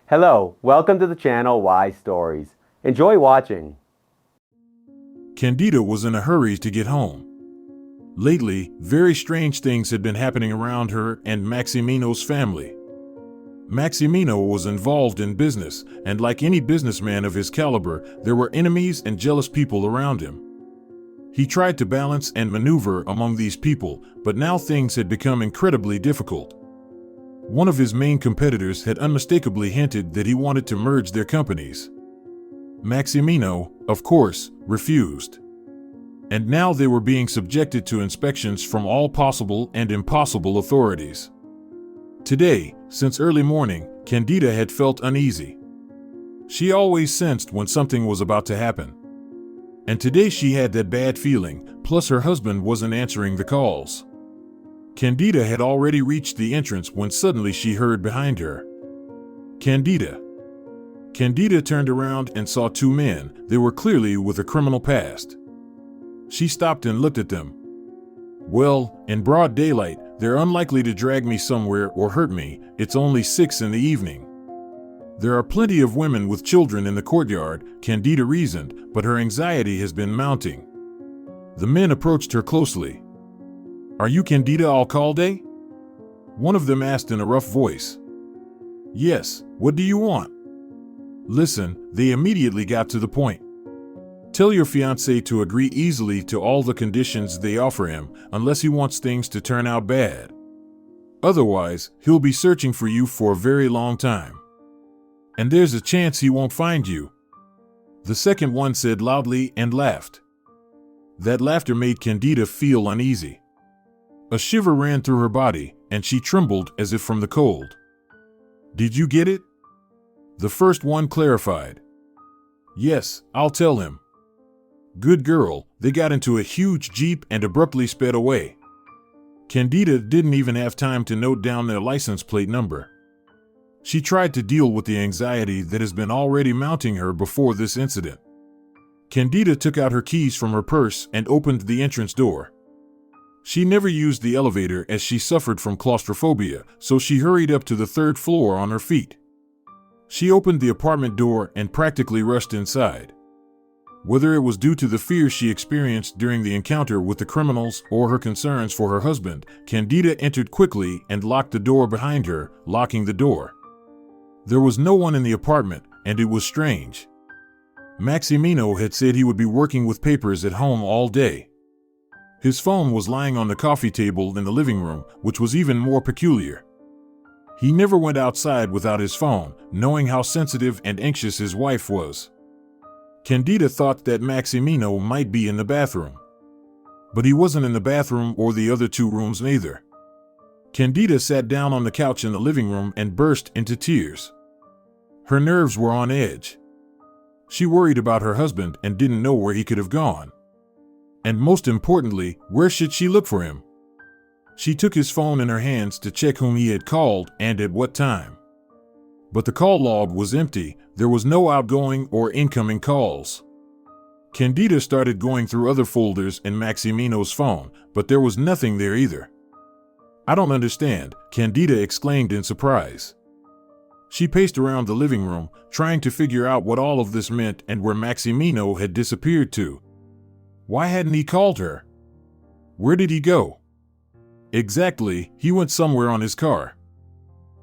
Hello, welcome to the channel Why Stories. Enjoy watching. Cándida was in a hurry to get home. Lately, very strange things had been happening around her and Maximino's family. Maximino was involved in business, and like any businessman of his caliber, there were enemies and jealous people around him. He tried to balance and maneuver among these people, but now things had become incredibly difficult. One of his main competitors had unmistakably hinted that he wanted to merge their companies. Maximino, of course, refused. And now they were being subjected to inspections from all possible and impossible authorities. Today, since early morning, Cándida had felt uneasy. She always sensed when something was about to happen. And today she had that bad feeling, plus her husband wasn't answering the calls. Cándida had already reached the entrance when suddenly she heard behind her. Cándida. Cándida turned around and saw two men. They were clearly with a criminal past. She stopped and looked at them. Well, in broad daylight, they're unlikely to drag me somewhere or hurt me. It's only 6 in the evening. There are plenty of women with children in the courtyard, Cándida reasoned, but her anxiety has been mounting. The men approached her closely. "Are you Cándida Alcalde?" one of them asked in a rough voice. "Yes, what do you want?" "Listen," they immediately got to the point. "Tell your fiancé to agree easily to all the conditions they offer him, unless he wants things to turn out bad. Otherwise, he'll be searching for you for a very long time. And there's a chance he won't find you." The second one said loudly and laughed. That laughter made Cándida feel uneasy. A shiver ran through her body, and she trembled as if from the cold. "Did you get it?" The first one clarified. "Yes, I'll tell him." "Good girl." They got into a huge jeep and abruptly sped away. Cándida didn't even have time to note down their license plate number. She tried to deal with the anxiety that has been already mounting her before this incident. Cándida took out her keys from her purse and opened the entrance door. She never used the elevator as she suffered from claustrophobia, so she hurried up to the 3rd floor on her feet. She opened the apartment door and practically rushed inside. Whether it was due to the fear she experienced during the encounter with the criminals or her concerns for her husband, Cándida entered quickly and locked the door behind her, locking the door. There was no one in the apartment, and it was strange. Maximino had said he would be working with papers at home all day. His phone was lying on the coffee table in the living room, which was even more peculiar. He never went outside without his phone, knowing how sensitive and anxious his wife was. Cándida thought that Maximino might be in the bathroom. But he wasn't in the bathroom or the other 2 rooms either. Cándida sat down on the couch in the living room and burst into tears. Her nerves were on edge. She worried about her husband and didn't know where he could have gone. And most importantly, where should she look for him? She took his phone in her hands to check whom he had called and at what time. But the call log was empty. There was no outgoing or incoming calls. Cándida started going through other folders in Maximino's phone, but there was nothing there either. "I don't understand," Cándida exclaimed in surprise. She paced around the living room, trying to figure out what all of this meant and where Maximino had disappeared to. Why hadn't he called her? Where did he go? Exactly, he went somewhere on his car.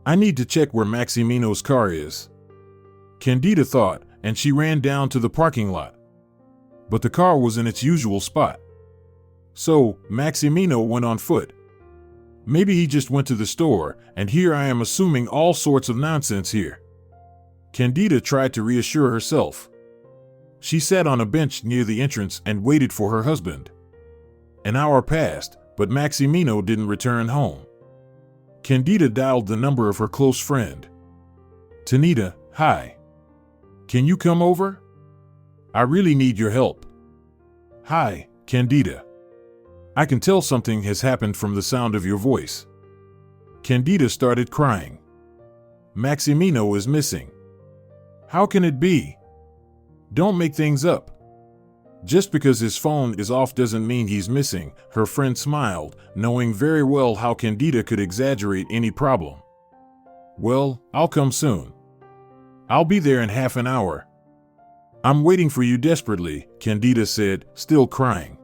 I need to check where Maximino's car is, Cándida thought, and she ran down to the parking lot. But the car was in its usual spot. So, Maximino went on foot. Maybe he just went to the store, and here I am assuming all sorts of nonsense here. Cándida tried to reassure herself. She sat on a bench near the entrance and waited for her husband. An hour passed, but Maximino didn't return home. Cándida dialed the number of her close friend. "Tanita, hi. Can you come over? I really need your help." "Hi, Cándida. I can tell something has happened from the sound of your voice." Cándida started crying. "Maximino is missing." "How can it be?" "Don't make things up. Just because his phone is off doesn't mean he's missing," her friend smiled, knowing very well how Cándida could exaggerate any problem. "Well, I'll come soon." I'll be there in half an hour. I'm waiting for you desperately, Cándida said, still crying.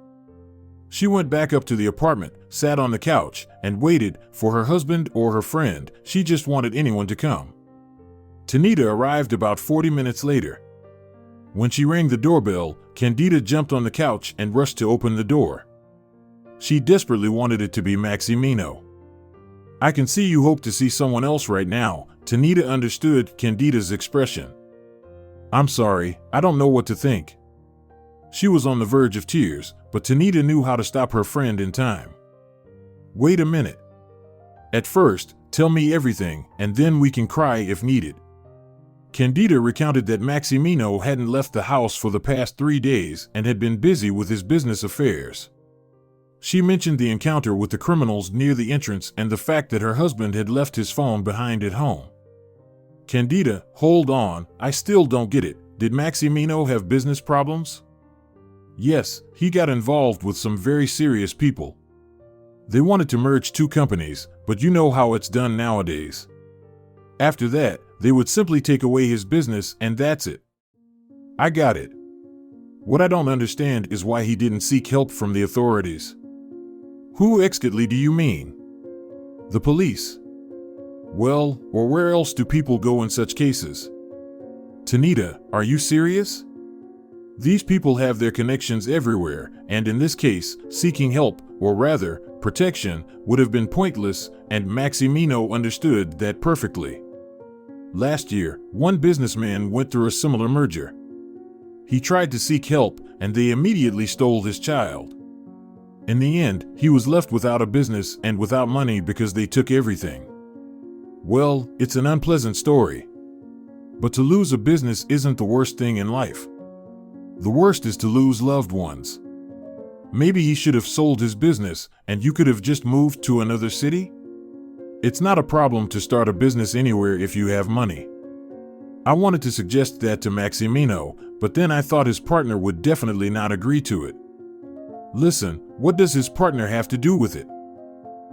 She went back up to the apartment, sat on the couch, and waited for her husband or her friend. She just wanted anyone to come. Cándida arrived about 40 minutes later. When she rang the doorbell, Cándida jumped on the couch and rushed to open the door. She desperately wanted it to be Maximino. I can see you hope to see someone else right now. Cándida understood Cándida's expression. I'm sorry, I don't know what to think. She was on the verge of tears, but Cándida knew how to stop her friend in time. Wait a minute. At first, tell me everything, and then we can cry if needed. Cándida recounted that Maximino hadn't left the house for the past 3 days and had been busy with his business affairs. She mentioned the encounter with the criminals near the entrance and the fact that her husband had left his phone behind at home. Cándida, hold on, I still don't get it. Did Maximino have business problems? Yes, he got involved with some very serious people. They wanted to merge 2 companies, but you know how it's done nowadays. After that, they would simply take away his business and that's it. I got it. What I don't understand is why he didn't seek help from the authorities. Who exactly do you mean? The police. Well, or where else do people go in such cases? Cándida, are you serious? These people have their connections everywhere, and in this case, seeking help, or rather, protection, would have been pointless, and Maximino understood that perfectly. Last year, one businessman went through a similar merger. He tried to seek help, and they immediately stole his child. In the end, he was left without a business and without money because they took everything. Well, it's an unpleasant story. But to lose a business isn't the worst thing in life. The worst is to lose loved ones. Maybe he should have sold his business and you could have just moved to another city? It's not a problem to start a business anywhere if you have money. I wanted to suggest that to Maximino, but then I thought his partner would definitely not agree to it. Listen, what does his partner have to do with it?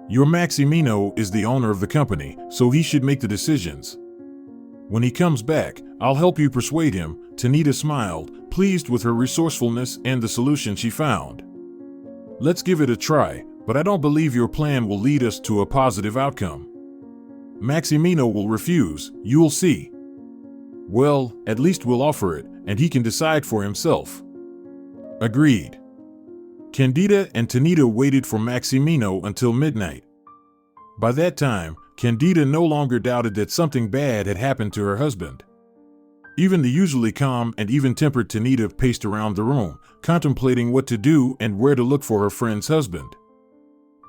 Your Maximino is the owner of the company, so he should make the decisions. When he comes back, I'll help you persuade him. Cándida smiled, pleased with her resourcefulness and the solution she found. Let's give it a try, but I don't believe your plan will lead us to a positive outcome. Maximino will refuse, you'll see. Well, at least we'll offer it, and he can decide for himself. Agreed. Cándida and Cándida waited for Maximino until midnight. By that time, Cándida no longer doubted that something bad had happened to her husband. Even the usually calm and even-tempered Cándida paced around the room, contemplating what to do and where to look for her friend's husband.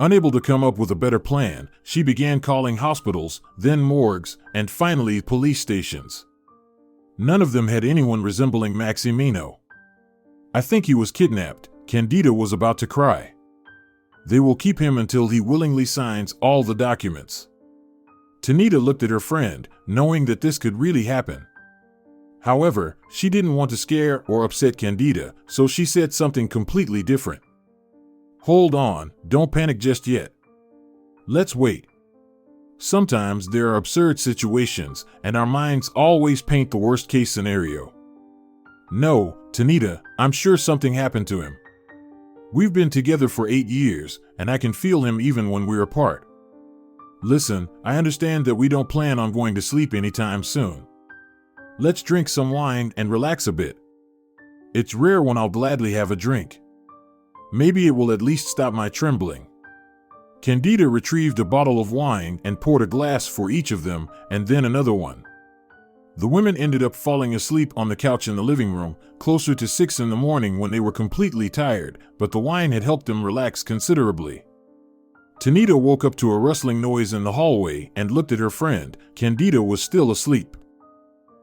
Unable to come up with a better plan, she began calling hospitals, then morgues, and finally police stations. None of them had anyone resembling Maximino. I think he was kidnapped. Cándida was about to cry. They will keep him until he willingly signs all the documents. Cándida looked at her friend, knowing that this could really happen. However, she didn't want to scare or upset Cándida, so she said something completely different. Hold on, don't panic just yet. Let's wait. Sometimes there are absurd situations, and our minds always paint the worst-case scenario. No, Cándida, I'm sure something happened to him. We've been together for 8 years, and I can feel him even when we're apart. Listen, I understand that we don't plan on going to sleep anytime soon. Let's drink some wine and relax a bit. It's rare when I'll gladly have a drink. Maybe it will at least stop my trembling. Cándida retrieved a bottle of wine and poured a glass for each of them, and then another one. The women ended up falling asleep on the couch in the living room, closer to 6 in the morning when they were completely tired, but the wine had helped them relax considerably. Cándida woke up to a rustling noise in the hallway and looked at her friend. Cándida was still asleep.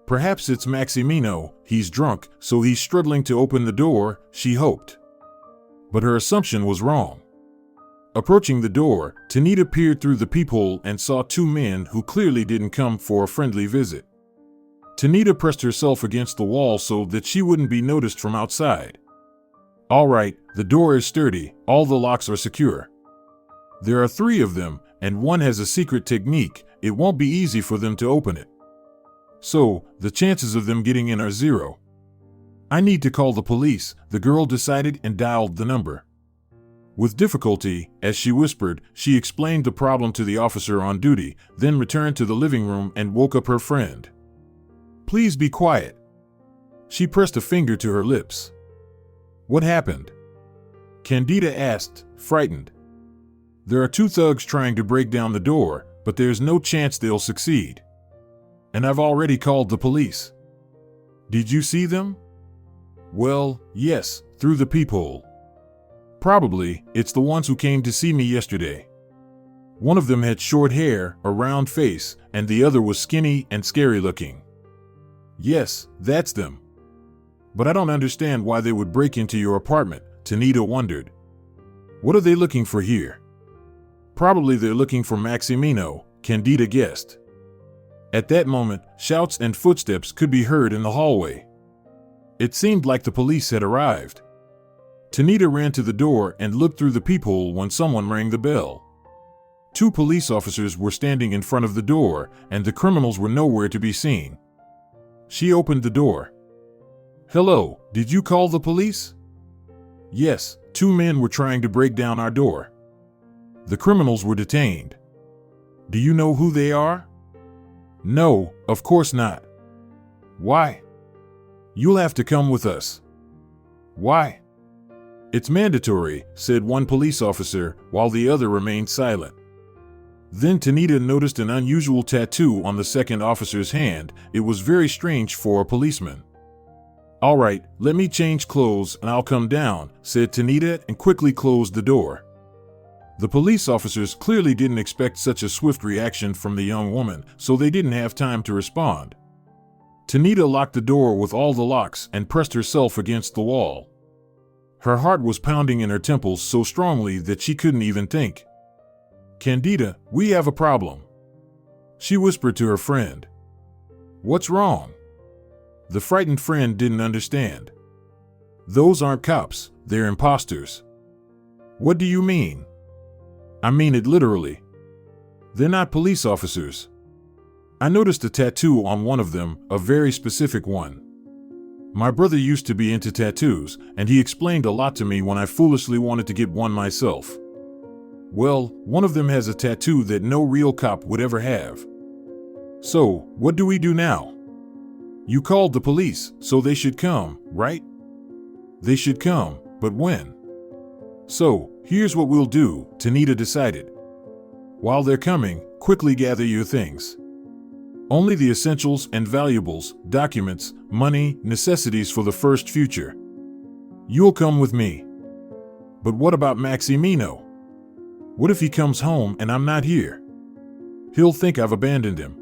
Perhaps it's Maximino, he's drunk, so he's struggling to open the door, she hoped. But her assumption was wrong. Approaching the door, Cándida peered through the peephole and saw 2 men who clearly didn't come for a friendly visit. Cándida pressed herself against the wall so that she wouldn't be noticed from outside. All right, the door is sturdy, all the locks are secure. There are 3 of them, and one has a secret technique. It won't be easy for them to open it. So, the chances of them getting in are zero. I need to call the police, the girl decided and dialed the number. With difficulty, as she whispered, she explained the problem to the officer on duty, then returned to the living room and woke up her friend. Please be quiet. She pressed a finger to her lips. What happened? Cándida asked, frightened. There are two thugs trying to break down the door, but there's no chance they'll succeed. And I've already called the police. Did you see them? Well, yes, through the peephole. Probably, it's the ones who came to see me yesterday. One of them had short hair, a round face, and the other was skinny and scary looking. Yes, that's them. But I don't understand why they would break into your apartment, Cándida wondered. What are they looking for here? Probably they're looking for Maximino, Cándida guessed. At that moment, shouts and footsteps could be heard in the hallway. It seemed like the police had arrived. Cándida ran to the door and looked through the peephole when someone rang the bell. Two police officers were standing in front of the door, and the criminals were nowhere to be seen. She opened the door. Hello, did you call the police? Yes, two men were trying to break down our door. The criminals were detained. Do you know who they are? No, of course not. Why? You'll have to come with us. Why? It's mandatory, said one police officer, while the other remained silent. Then Cándida noticed an unusual tattoo on the second officer's hand. It was very strange for a policeman. All right, let me change clothes and I'll come down, said Cándida and quickly closed the door. The police officers clearly didn't expect such a swift reaction from the young woman, so they didn't have time to respond. Cándida locked the door with all the locks and pressed herself against the wall. Her heart was pounding in her temples so strongly that she couldn't even think. Cándida, we have a problem. She whispered to her friend. What's wrong? The frightened friend didn't understand. Those aren't cops, they're imposters. What do you mean? I mean it literally. They're not police officers. I noticed a tattoo on one of them, a very specific one. My brother used to be into tattoos, and he explained a lot to me when I foolishly wanted to get one myself. Well, one of them has a tattoo that no real cop would ever have. So, what do we do now? You called the police, so they should come, right? They should come, but when? So, here's what we'll do, Cándida decided. While they're coming, quickly gather your things. Only the essentials and valuables, documents, money, necessities for the first future. You'll come with me. But what about Maximino? What if he comes home and I'm not here? He'll think I've abandoned him.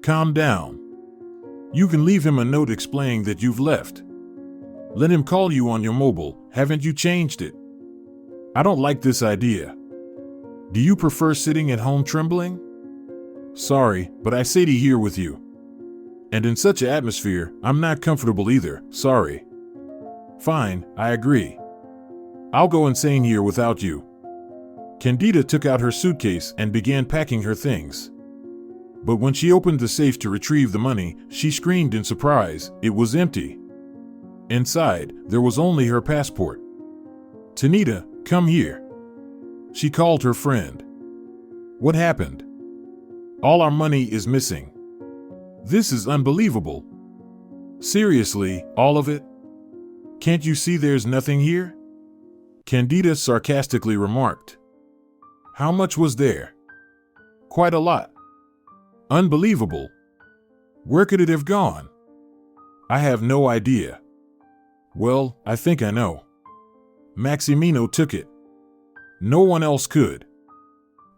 Calm down. You can leave him a note explaining that you've left. Let him call you on your mobile. Haven't you changed it? I don't like this idea. Do you prefer sitting at home trembling? Sorry, but I say to here with you. And in such an atmosphere, I'm not comfortable either, sorry. Fine, I agree. I'll go insane here without you. Cándida took out her suitcase and began packing her things. But when she opened the safe to retrieve the money, she screamed in surprise. It was empty. Inside, there was only her passport. Cándida, come here. She called her friend. What happened? All our money is missing. This is unbelievable. Seriously, all of it? Can't you see there's nothing here? Cándida sarcastically remarked. How much was there? Quite a lot. Unbelievable. Where could it have gone? I have no idea. Well, I think I know. Maximino took it. No one else could.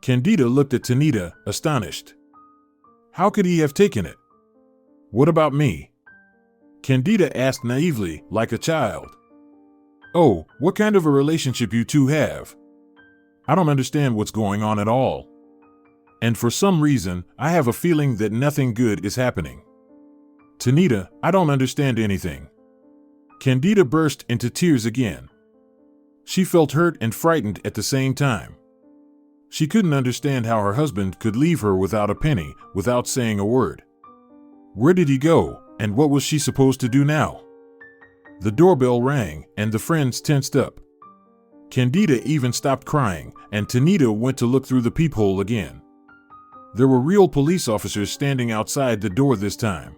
Cándida looked at Cándida, astonished. How could he have taken it? What about me? Cándida asked naively, like a child. Oh, what kind of a relationship you two have? I don't understand what's going on at all. And for some reason, I have a feeling that nothing good is happening. Cándida, I don't understand anything. Cándida burst into tears again. She felt hurt and frightened at the same time. She couldn't understand how her husband could leave her without a penny, without saying a word. Where did he go, and what was she supposed to do now? The doorbell rang, and the friends tensed up. Cándida even stopped crying, and Tanita went to look through the peephole again. There were real police officers standing outside the door this time.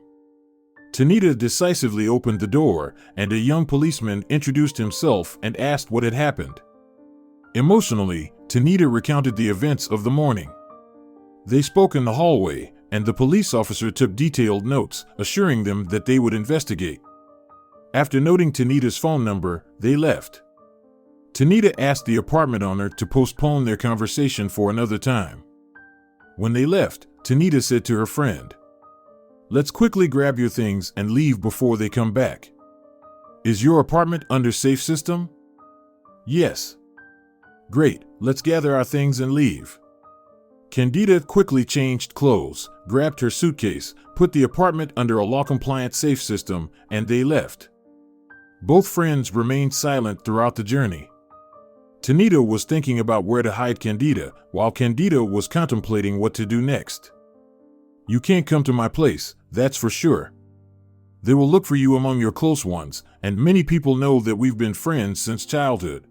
Tanita decisively opened the door, and a young policeman introduced himself and asked what had happened. Emotionally, Tanita recounted the events of the morning. They spoke in the hallway, and the police officer took detailed notes, assuring them that they would investigate. After noting Tanita's phone number, they left. Tanita asked the apartment owner to postpone their conversation for another time. When they left, Tanita said to her friend, "Let's quickly grab your things and leave before they come back." "Is your apartment under safe system?" "Yes." "Great, let's gather our things and leave." Cándida quickly changed clothes, grabbed her suitcase, put the apartment under a law-compliant safe system, and they left. Both friends remained silent throughout the journey. Tanita was thinking about where to hide Cándida, while Cándida was contemplating what to do next. "You can't come to my place, that's for sure. They will look for you among your close ones, and many people know that we've been friends since childhood.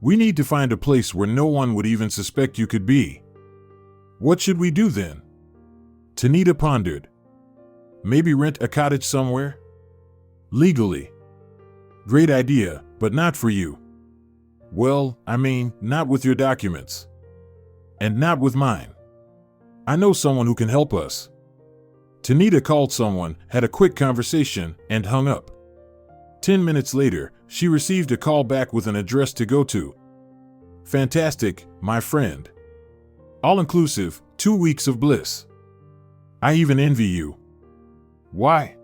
We need to find a place where no one would even suspect you could be." "What should we do then?" Tanita pondered. "Maybe rent a cottage somewhere?" "Legally." "Great idea, but not for you." "Well, I mean, not with your documents. And not with mine. I know someone who can help us." Tanita called someone, had a quick conversation, and hung up. 10 minutes later, she received a call back with an address to go to. "Fantastic, my friend. All-inclusive, 2 weeks of bliss. I even envy you." "Why?"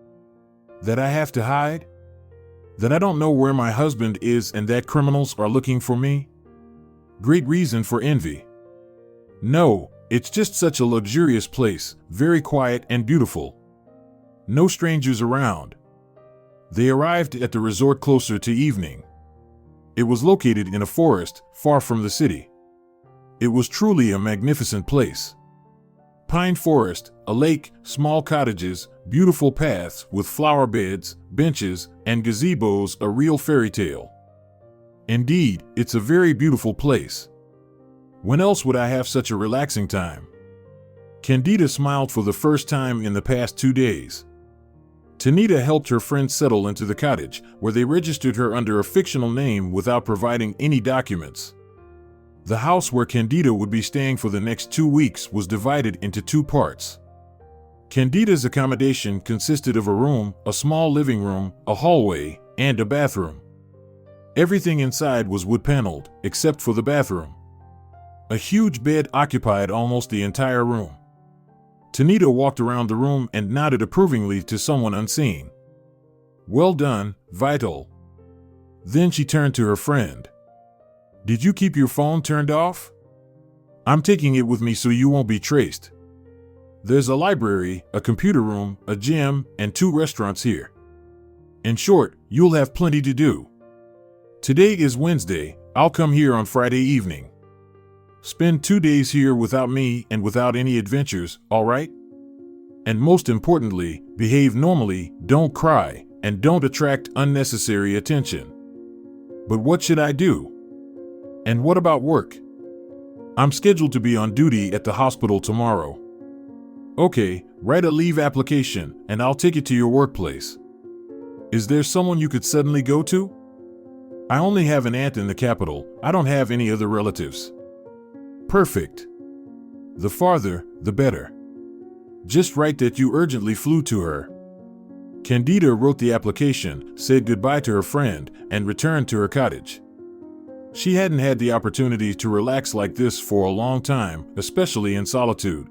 "That I have to hide? That I don't know where my husband is and that criminals are looking for me? Great reason for envy." "No, it's just such a luxurious place, very quiet and beautiful. No strangers around." They arrived at the resort closer to evening. It was located in a forest, far from the city. It was truly a magnificent place. Pine forest, a lake, small cottages, beautiful paths with flower beds, benches, and gazebos, a real fairy tale. Indeed, it's a very beautiful place. When else would I have such a relaxing time? Cándida smiled for the first time in the past 2 days. Tanita helped her friend settle into the cottage, where they registered her under a fictional name without providing any documents. The house where Cándida would be staying for the next 2 weeks was divided into 2 parts. Cándida's accommodation consisted of a room, a small living room, a hallway, and a bathroom. Everything inside was wood-paneled, except for the bathroom. A huge bed occupied almost the entire room. Tanita walked around the room and nodded approvingly to someone unseen. "Well done, Vital." Then she turned to her friend. "Did you keep your phone turned off? I'm taking it with me so you won't be traced. There's a library, a computer room, a gym, and 2 restaurants here. In short, you'll have plenty to do. Today is Wednesday, I'll come here on Friday evening. Spend 2 days here without me and without any adventures, all right? And most importantly, behave normally, don't cry, and don't attract unnecessary attention." "But what should I do? And what about work?" "I'm scheduled to be on duty at the hospital tomorrow." "Okay, write a leave application, and I'll take it to your workplace. Is there someone you could suddenly go to?" "I only have an aunt in the capital. I don't have any other relatives." "Perfect. The farther, the better. Just write that you urgently flew to her." Cándida wrote the application, said goodbye to her friend, and returned to her cottage. She hadn't had the opportunity to relax like this for a long time, especially in solitude.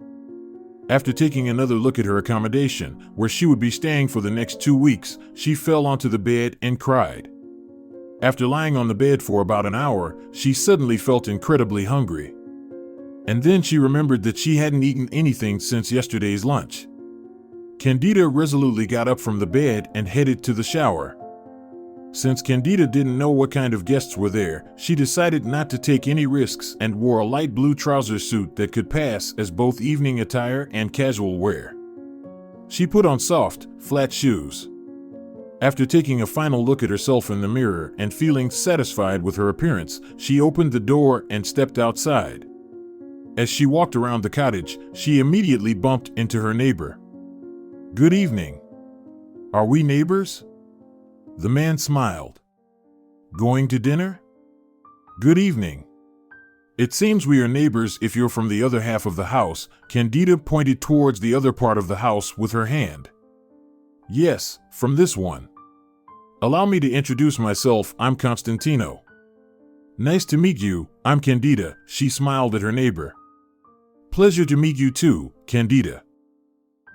After taking another look at her accommodation, where she would be staying for the next 2 weeks, she fell onto the bed and cried. After lying on the bed for about an hour, she suddenly felt incredibly hungry. And then she remembered that she hadn't eaten anything since yesterday's lunch. Cándida resolutely got up from the bed and headed to the shower. Since Cándida didn't know what kind of guests were there, she decided not to take any risks and wore a light blue trouser suit that could pass as both evening attire and casual wear. She put on soft, flat shoes. After taking a final look at herself in the mirror and feeling satisfied with her appearance, she opened the door and stepped outside. As she walked around the cottage, she immediately bumped into her neighbor. "Good evening. Are we neighbors?" The man smiled. "Going to dinner?" "Good evening. It seems we are neighbors if you're from the other half of the house." Cándida pointed towards the other part of the house with her hand. "Yes, from this one. Allow me to introduce myself. I'm Constantino." "Nice to meet you. I'm Cándida." She smiled at her neighbor. "Pleasure to meet you too, Cándida.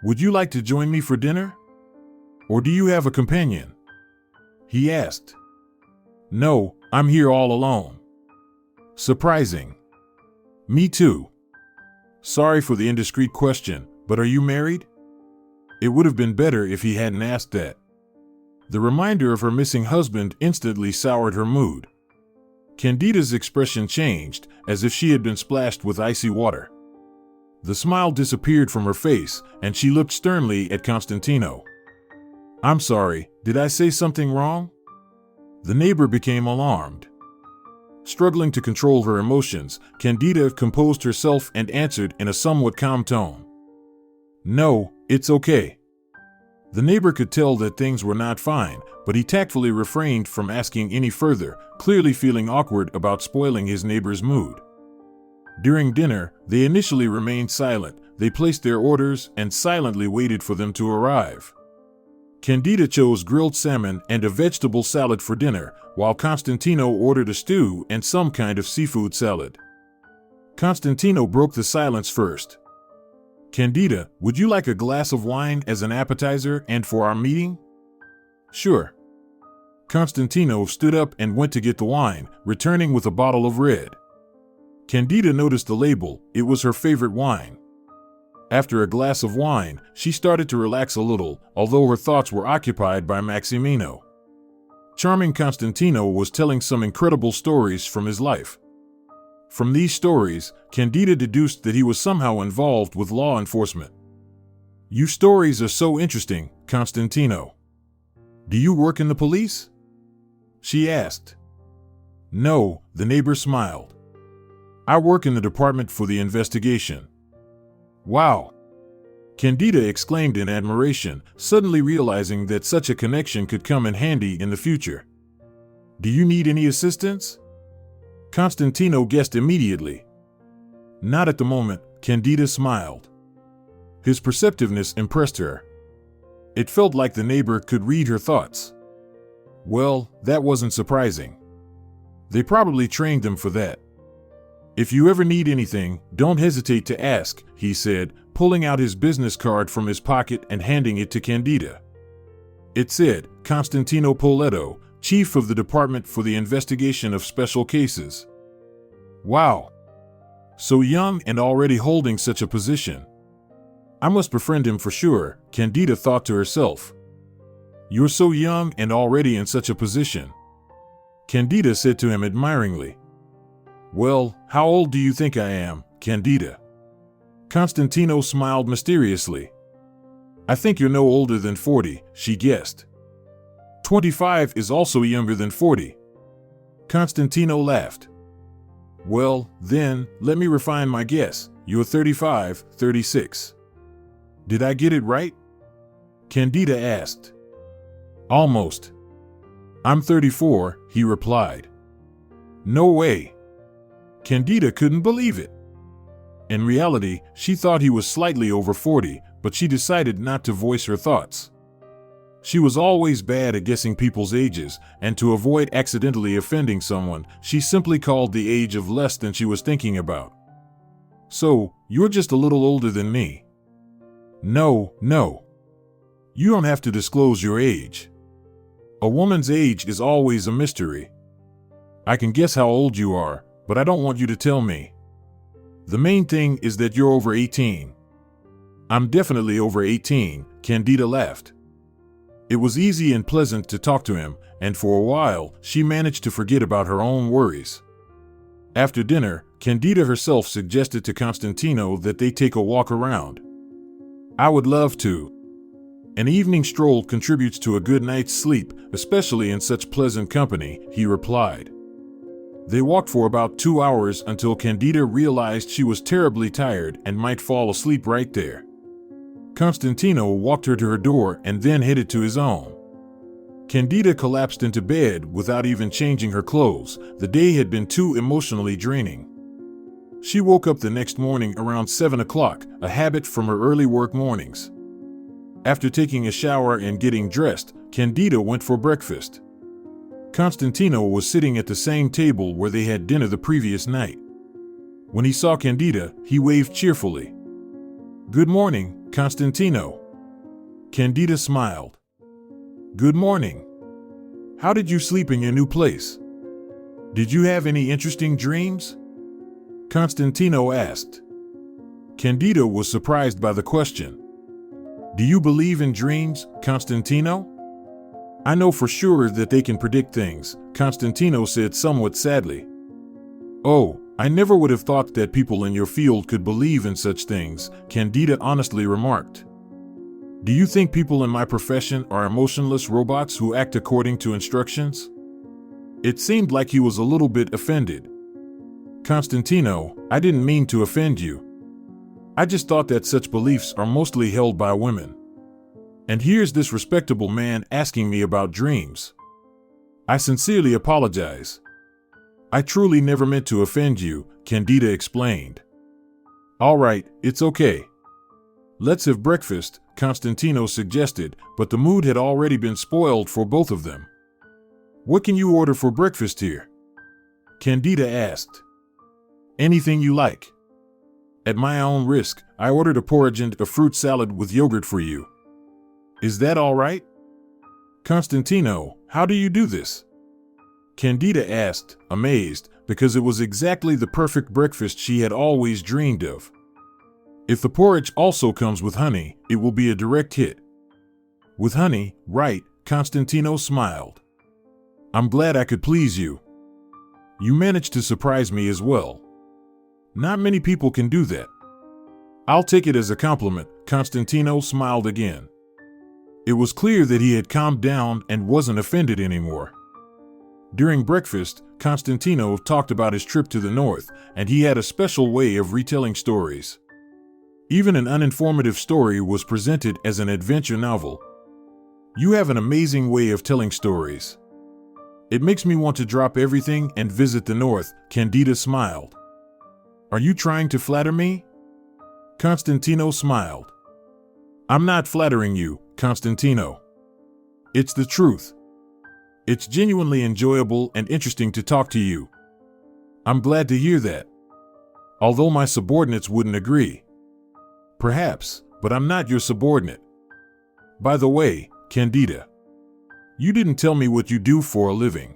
Would you like to join me for dinner? Or do you have a companion?" he asked. "No, I'm here all alone." "Surprising. Me too. Sorry for the indiscreet question, but are you married?" It would have been better if he hadn't asked that. The reminder of her missing husband instantly soured her mood. Cándida's expression changed, as if she had been splashed with icy water. The smile disappeared from her face, and she looked sternly at Constantino. "I'm sorry, did I say something wrong?" The neighbor became alarmed. Struggling to control her emotions, Cándida composed herself and answered in a somewhat calm tone. "No, it's okay." The neighbor could tell that things were not fine, but he tactfully refrained from asking any further, clearly feeling awkward about spoiling his neighbor's mood. During dinner, they initially remained silent. They placed their orders and silently waited for them to arrive. Cándida chose grilled salmon and a vegetable salad for dinner, while Constantino ordered a stew and some kind of seafood salad. Constantino broke the silence first. "Cándida, would you like a glass of wine as an appetizer and for our meeting?" "Sure." Constantino stood up and went to get the wine, returning with a bottle of red. Cándida noticed the label. It was her favorite wine. After a glass of wine, she started to relax a little, although her thoughts were occupied by Maximino. Charming Constantino was telling some incredible stories from his life. From these stories, Cándida deduced that he was somehow involved with law enforcement. "You stories are so interesting, Constantino. Do you work in the police?" she asked. "No," the neighbor smiled. "I work in the department for the investigation." "Wow!" Cándida exclaimed in admiration, suddenly realizing that such a connection could come in handy in the future. "Do you need any assistance?" Constantino guessed immediately. "Not at the moment," Cándida smiled. His perceptiveness impressed her. It felt like the neighbor could read her thoughts. Well, that wasn't surprising. They probably trained them for that. "If you ever need anything, don't hesitate to ask," he said, pulling out his business card from his pocket and handing it to Cándida. It said, "Constantino Poletto, Chief of the Department for the Investigation of Special Cases." Wow! So young and already holding such a position. "I must befriend him for sure," Cándida thought to herself. "You're so young and already in such a position," Cándida said to him admiringly. "Well, how old do you think I am, Cándida?" Constantino smiled mysteriously. "I think you're no older than 40, she guessed. 25 is also younger than 40. Constantino laughed. "Well, then, let me refine my guess. You're 35, 36. Did I get it right?" Cándida asked. "Almost. I'm 34, he replied. "No way." Cándida couldn't believe it. In reality, she thought he was slightly over 40, but she decided not to voice her thoughts. She was always bad at guessing people's ages, and to avoid accidentally offending someone, she simply called the age of less than she was thinking about. "So, you're just a little older than me." No. You don't have to disclose your age. A woman's age is always a mystery. I can guess how old you are, but I don't want you to tell me. The main thing is that you're over 18. "I'm definitely over 18, Cándida laughed. It was easy and pleasant to talk to him, and for a while, she managed to forget about her own worries. After dinner, Cándida herself suggested to Constantino that they take a walk around. "I would love to," An evening stroll contributes to a good night's sleep, especially in such pleasant company, he replied. They walked for about 2 hours until Cándida realized she was terribly tired and might fall asleep right there. Constantino walked her to her door and then headed to his own. Cándida collapsed into bed without even changing her clothes. The day had been too emotionally draining. She woke up the next morning around 7 o'clock, a habit from her early work mornings. After taking a shower and getting dressed, Cándida went for breakfast. Constantino was sitting at the same table where they had dinner the previous night. When he saw Cándida, he waved cheerfully. "Good morning, Constantino." Cándida smiled. "Good morning. How did you sleep in your new place? Did you have any interesting dreams?" Constantino asked. Cándida was surprised by the question. "Do you believe in dreams, Constantino?" "I know for sure that they can predict things," Constantino said somewhat sadly. "Oh, I never would have thought that people in your field could believe in such things," Cándida honestly remarked. "Do you think people in my profession are emotionless robots who act according to instructions?" It seemed like he was a little bit offended. "Constantino, I didn't mean to offend you. I just thought that such beliefs are mostly held by women. And here's this respectable man asking me about dreams. I sincerely apologize. I truly never meant to offend you," Cándida explained. "All right, it's okay. Let's have breakfast," Constantino suggested, but the mood had already been spoiled for both of them. "What can you order for breakfast here?" Cándida asked. "Anything you like. At my own risk, I ordered a porridge and a fruit salad with yogurt for you. Is that all right?" "Constantino, how do you do this?" Cándida asked, amazed, because it was exactly the perfect breakfast she had always dreamed of. "If the porridge also comes with honey, it will be a direct hit." "With honey, right," Constantino smiled. "I'm glad I could please you. You managed to surprise me as well. Not many people can do that." "I'll take it as a compliment," Constantino smiled again. It was clear that he had calmed down and wasn't offended anymore. During breakfast, Constantino talked about his trip to the north, and he had a special way of retelling stories. Even an uninformative story was presented as an adventure novel. "You have an amazing way of telling stories. It makes me want to drop everything and visit the north," Cándida smiled. "Are you trying to flatter me?" Constantino smiled. "I'm not flattering you, Constantino. It's the truth. It's genuinely enjoyable and interesting to talk to you. I'm glad to hear that. Although my subordinates wouldn't agree. Perhaps, but I'm not your subordinate. By the way, Cándida, you didn't tell me what you do for a living."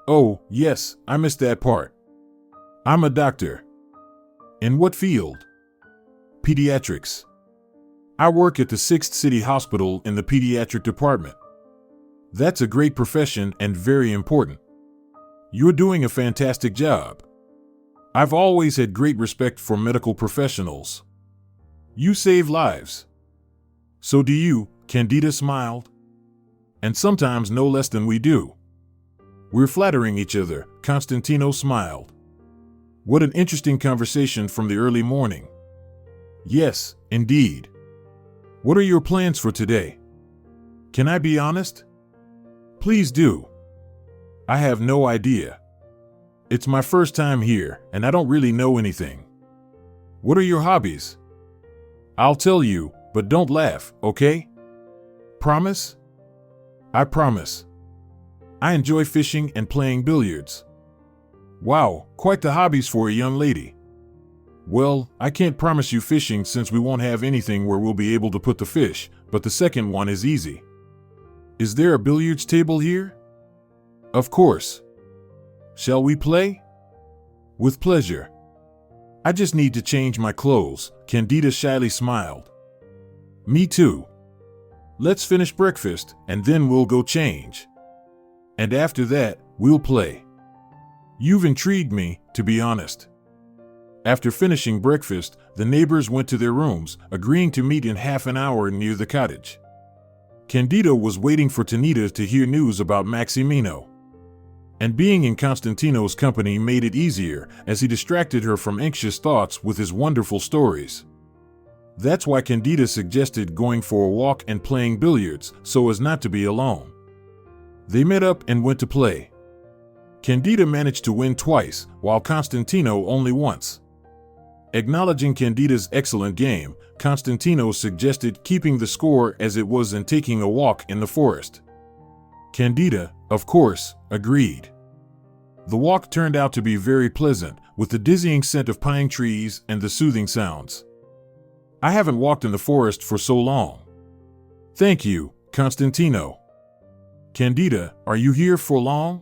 "Oh, yes, I missed that part. I'm a doctor." "In what field?" "Pediatrics. I work at the 6th City Hospital in the pediatric department." "That's a great profession and very important. You're doing a fantastic job. I've always had great respect for medical professionals. You save lives." "So do you," Cándida smiled. "And sometimes no less than we do." "We're flattering each other," Constantino smiled. "What an interesting conversation from the early morning." "Yes, indeed. What are your plans for today?" "Can I be honest?" "Please do." "I have no idea. It's my first time here, and I don't really know anything." "What are your hobbies?" "I'll tell you, but don't laugh, okay? Promise?" "I promise. I enjoy fishing and playing billiards." "Wow, quite the hobbies for a young lady." "Well, I can't promise you fishing since we won't have anything where we'll be able to put the fish, but the second one is easy." "Is there a billiards table here?" "Of course." "Shall we play?" "With pleasure." "I just need to change my clothes," Cándida shyly smiled. "Me too. Let's finish breakfast, and then we'll go change. And after that, we'll play." "You've intrigued me, to be honest." After finishing breakfast, the neighbors went to their rooms, agreeing to meet in half an hour near the cottage. Cándida was waiting for Cándida to hear news about Maximino. And being in Constantino's company made it easier, as he distracted her from anxious thoughts with his wonderful stories. That's why Cándida suggested going for a walk and playing billiards, so as not to be alone. They met up and went to play. Cándida managed to win twice, while Constantino only once. Acknowledging Cándida's excellent game, Constantino suggested keeping the score as it was and taking a walk in the forest. Cándida, of course, agreed. The walk turned out to be very pleasant, with the dizzying scent of pine trees and the soothing sounds. I haven't walked in the forest for so long. Thank you, Constantino. Cándida, are you here for long?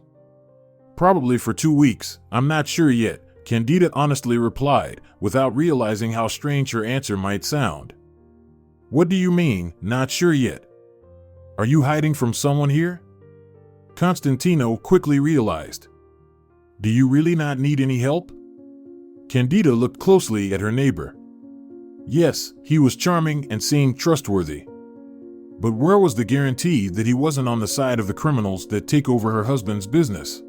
Probably for 2 weeks, I'm not sure yet, Cándida honestly replied, without realizing how strange her answer might sound. What do you mean, not sure yet? Are you hiding from someone here? Constantino quickly realized. Do you really not need any help? Cándida looked closely at her neighbor. Yes, he was charming and seemed trustworthy. But where was the guarantee that he wasn't on the side of the criminals that take over her husband's business?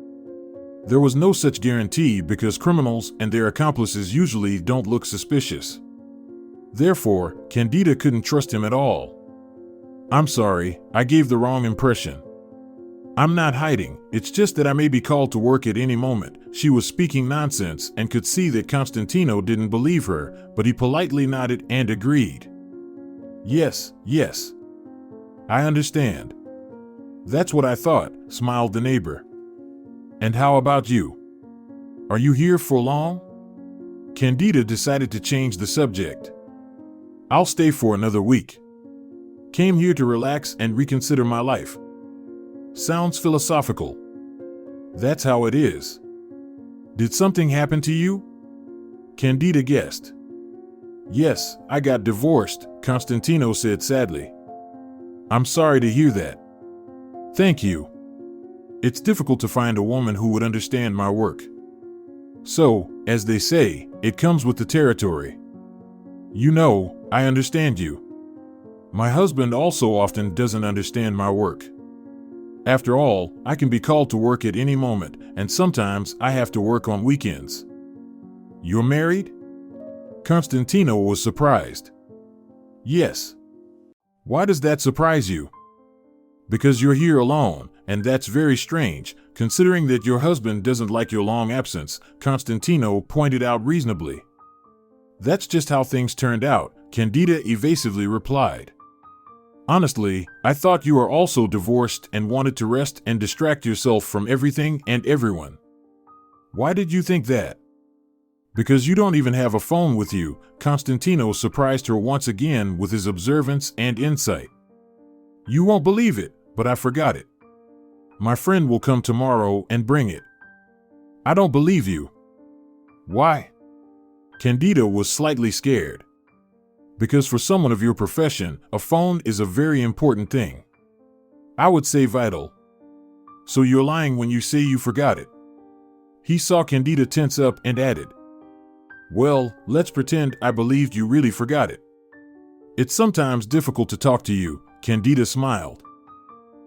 There was no such guarantee because criminals and their accomplices usually don't look suspicious. Therefore, Cándida couldn't trust him at all. I'm sorry, I gave the wrong impression. I'm not hiding, it's just that I may be called to work at any moment. She was speaking nonsense and could see that Constantino didn't believe her, but he politely nodded and agreed. Yes, yes. I understand. That's what I thought, smiled the neighbor. And how about you? Are you here for long? Cándida decided to change the subject. I'll stay for another week. Came here to relax and reconsider my life. Sounds philosophical. That's how it is. Did something happen to you? Cándida guessed. Yes, I got divorced, Constantino said sadly. I'm sorry to hear that. Thank you. It's difficult to find a woman who would understand my work. So, as they say, it comes with the territory. You know, I understand you. My husband also often doesn't understand my work. After all, I can be called to work at any moment, and sometimes I have to work on weekends. You're married? Constantino was surprised. Yes. Why does that surprise you? Because you're here alone, and that's very strange, considering that your husband doesn't like your long absence, Constantino pointed out reasonably. That's just how things turned out, Cándida evasively replied. Honestly, I thought you were also divorced and wanted to rest and distract yourself from everything and everyone. Why did you think that? Because you don't even have a phone with you, Constantino surprised her once again with his observance and insight. You won't believe it, but I forgot it. My friend will come tomorrow and bring it. I don't believe you. Why? Cándida was slightly scared. Because for someone of your profession, a phone is a very important thing. I would say vital. So you're lying when you say you forgot it. He saw Cándida tense up and added, well, let's pretend I believed you really forgot it. It's sometimes difficult to talk to you, Cándida smiled.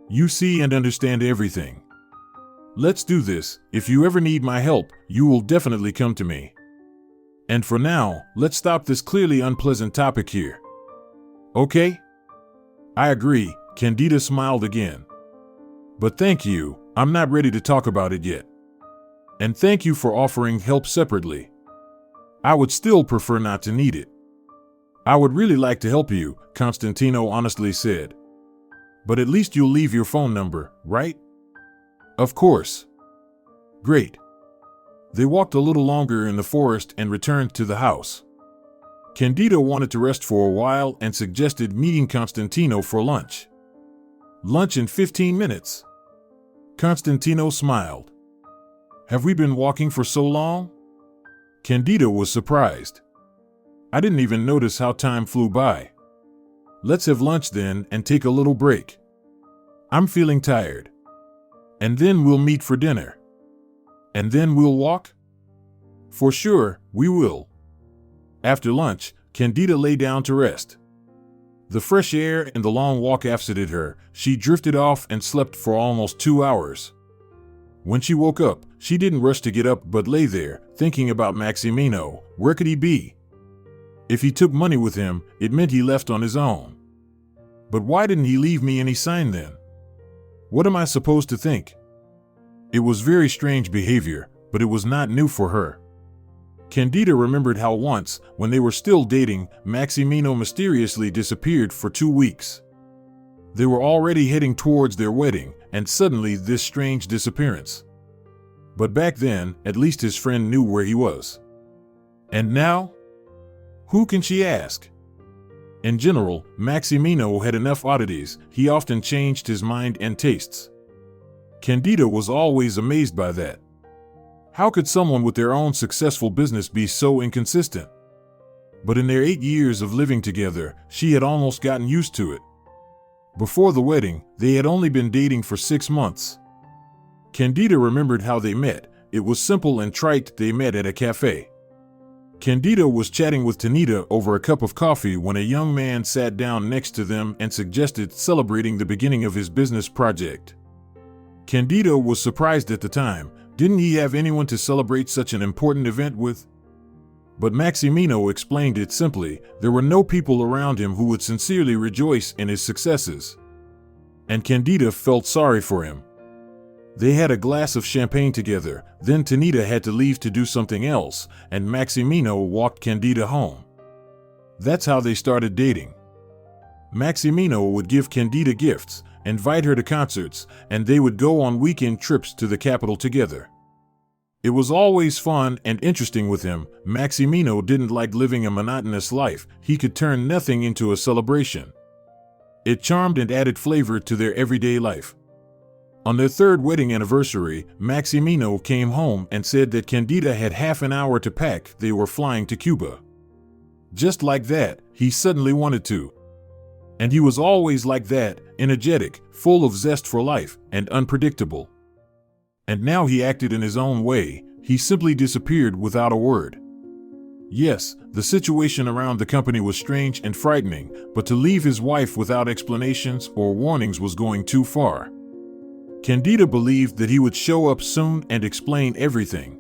You see and understand everything. Let's do this. If you ever need my help, you will definitely come to me. And for now, let's stop this clearly unpleasant topic here. Okay? I agree, Cándida smiled again. But thank you, I'm not ready to talk about it yet. And thank you for offering help separately. I would still prefer not to need it. I would really like to help you, Constantino honestly said. But at least you'll leave your phone number, right? Of course. Great. They walked a little longer in the forest and returned to the house. Cándida wanted to rest for a while and suggested meeting Constantino for lunch. Lunch in 15 minutes. Constantino smiled. Have we been walking for so long? Cándida was surprised. I didn't even notice how time flew by. Let's have lunch then and take a little break. I'm feeling tired. And then we'll meet for dinner. And then we'll walk? For sure, we will. After lunch, Cándida lay down to rest. The fresh air and the long walk afsetted her. She drifted off and slept for almost 2 hours. When she woke up, she didn't rush to get up but lay there, thinking about Maximino. Where could he be? If he took money with him, it meant he left on his own. But why didn't he leave me any sign then? What am I supposed to think? It was very strange behavior, but it was not new for her. Cándida remembered how once, when they were still dating, Maximino mysteriously disappeared for 2 weeks. They were already heading towards their wedding, and suddenly this strange disappearance. But back then, at least his friend knew where he was. And now? Who can she ask? In general, Maximino had enough oddities. He often changed his mind and tastes. Cándida was always amazed by that. How could someone with their own successful business be so inconsistent? But in their 8 years of living together, she had almost gotten used to it. Before the wedding, they had only been dating for 6 months. Cándida remembered how they met. It was simple and trite. They met at a cafe. Cándida was chatting with Tanita over a cup of coffee when a young man sat down next to them and suggested celebrating the beginning of his business project. Cándida was surprised at the time. Didn't he have anyone to celebrate such an important event with? But Maximino explained it simply. There were no people around him who would sincerely rejoice in his successes. And Cándida felt sorry for him. They had a glass of champagne together, then Tanita had to leave to do something else, and Maximino walked Cándida home. That's how they started dating. Maximino would give Cándida gifts, invite her to concerts, and they would go on weekend trips to the capital together. It was always fun and interesting with him. Maximino didn't like living a monotonous life. He could turn nothing into a celebration. It charmed and added flavor to their everyday life. On their 3rd wedding anniversary, Maximino came home and said that Cándida had half an hour to pack. They were flying to Cuba. Just like that, he suddenly wanted to. And he was always like that, energetic, full of zest for life, and unpredictable. And now he acted in his own way. He simply disappeared without a word. Yes, the situation around the company was strange and frightening, but to leave his wife without explanations or warnings was going too far. Cándida believed that he would show up soon and explain everything.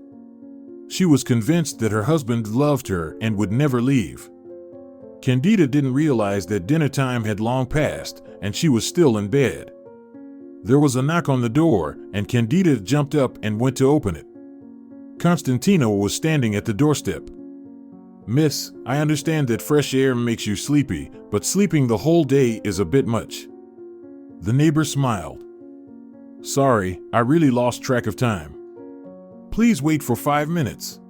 She was convinced that her husband loved her and would never leave. Cándida didn't realize that dinner time had long passed, and she was still in bed. There was a knock on the door, and Cándida jumped up and went to open it. Constantino was standing at the doorstep. "Miss, I understand that fresh air makes you sleepy, but sleeping the whole day is a bit much." The neighbor smiled. "Sorry, I really lost track of time. Please wait for 5 minutes."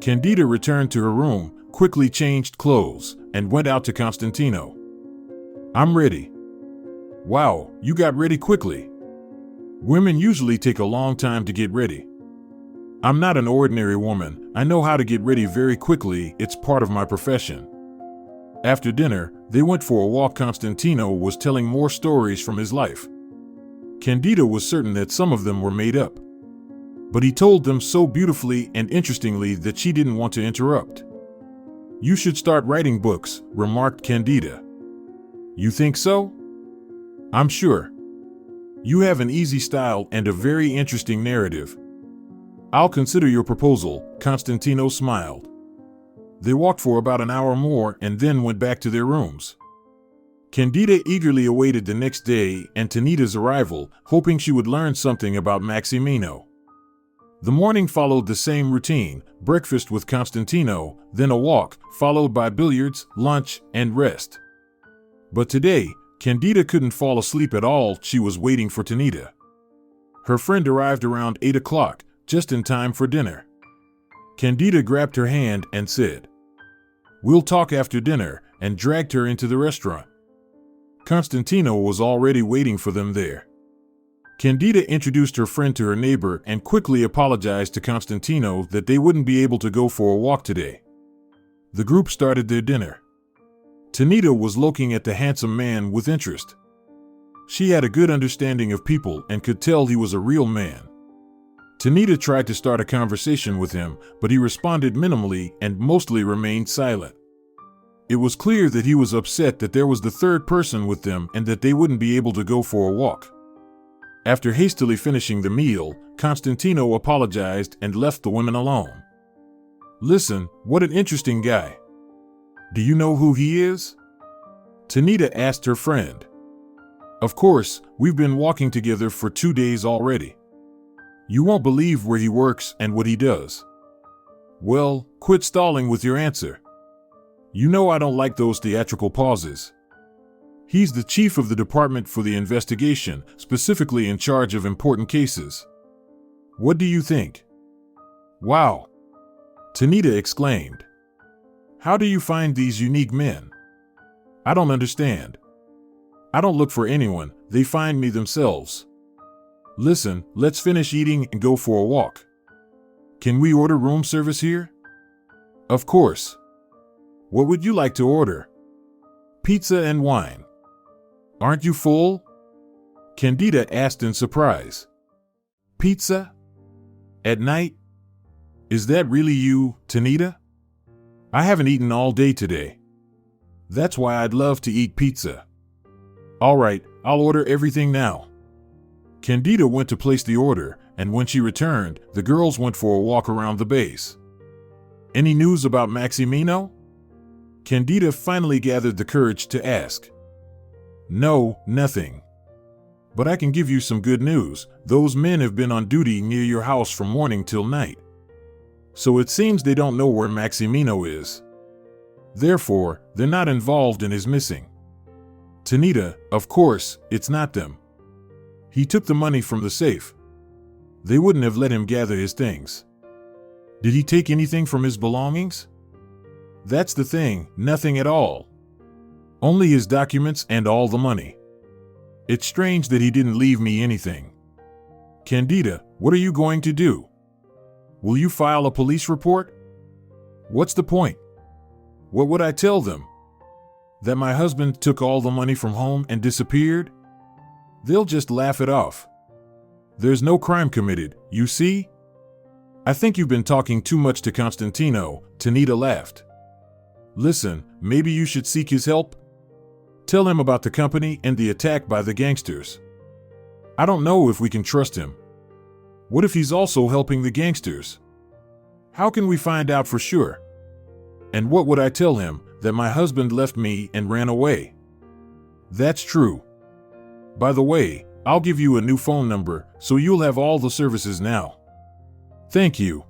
Cándida returned to her room, quickly changed clothes, and went out to Constantino. "I'm ready." "Wow, you got ready quickly. Women usually take a long time to get ready." "I'm not an ordinary woman. I know how to get ready very quickly. It's part of my profession." After dinner, they went for a walk. Constantino was telling more stories from his life. Cándida was certain that some of them were made up. But he told them so beautifully and interestingly that she didn't want to interrupt. "You should start writing books," remarked Cándida. "You think so?" "I'm sure. You have an easy style and a very interesting narrative." "I'll consider your proposal," Constantino smiled. They walked for about an hour more and then went back to their rooms. Cándida eagerly awaited the next day and Tanita's arrival, hoping she would learn something about Maximino. The morning followed the same routine: breakfast with Constantino, then a walk, followed by billiards, lunch, and rest. But today, Cándida couldn't fall asleep at all. She was waiting for Tanita. Her friend arrived around 8 o'clock, just in time for dinner. Cándida grabbed her hand and said, "We'll talk after dinner," and dragged her into the restaurant. Constantino was already waiting for them there. Cándida introduced her friend to her neighbor and quickly apologized to Constantino that they wouldn't be able to go for a walk today. The group started their dinner. Tanita was looking at the handsome man with interest. She had a good understanding of people and could tell he was a real man. Tanita tried to start a conversation with him, but he responded minimally and mostly remained silent. It was clear that he was upset that there was the third person with them and that they wouldn't be able to go for a walk. After hastily finishing the meal, Constantino apologized and left the women alone. Listen, what an interesting guy. Do you know who he is? Tanita asked her friend. Of course, we've been walking together for 2 days already. You won't believe where he works and what he does. Well, quit stalling with your answer. You know I don't like those theatrical pauses. He's the chief of the department for the investigation, specifically in charge of important cases. What do you think? Wow! Tanita exclaimed. How do you find these unique men? I don't understand. I don't look for anyone, they find me themselves. Listen, let's finish eating and go for a walk. Can we order room service here? Of course. What would you like to order? Pizza and wine. Aren't you full? Cándida asked in surprise. Pizza? At night? Is that really you, Tanita? I haven't eaten all day today. That's why I'd love to eat pizza. All right, I'll order everything now. Cándida went to place the order, and when she returned, the girls went for a walk around the base. Any news about Maximino? Cándida finally gathered the courage to ask. No, nothing. But I can give you some good news. Those men have been on duty near your house from morning till night. So it seems they don't know where Maximino is. Therefore, they're not involved in his missing. Tanita, of course, it's not them. He took the money from the safe. They wouldn't have let him gather his things. Did he take anything from his belongings? That's the thing, nothing at all. Only his documents and all the money. It's strange that he didn't leave me anything. Cándida, what are you going to do? Will you file a police report? What's the point? What would I tell them? That my husband took all the money from home and disappeared? They'll just laugh it off. There's no crime committed, you see? I think you've been talking too much to Constantino, Tanita laughed. Listen, maybe you should seek his help? Tell him about the company and the attack by the gangsters. I don't know if we can trust him. What if he's also helping the gangsters? How can we find out for sure? And what would I tell him? That my husband left me and ran away. That's true. By the way, I'll give you a new phone number so you'll have all the services now. Thank you.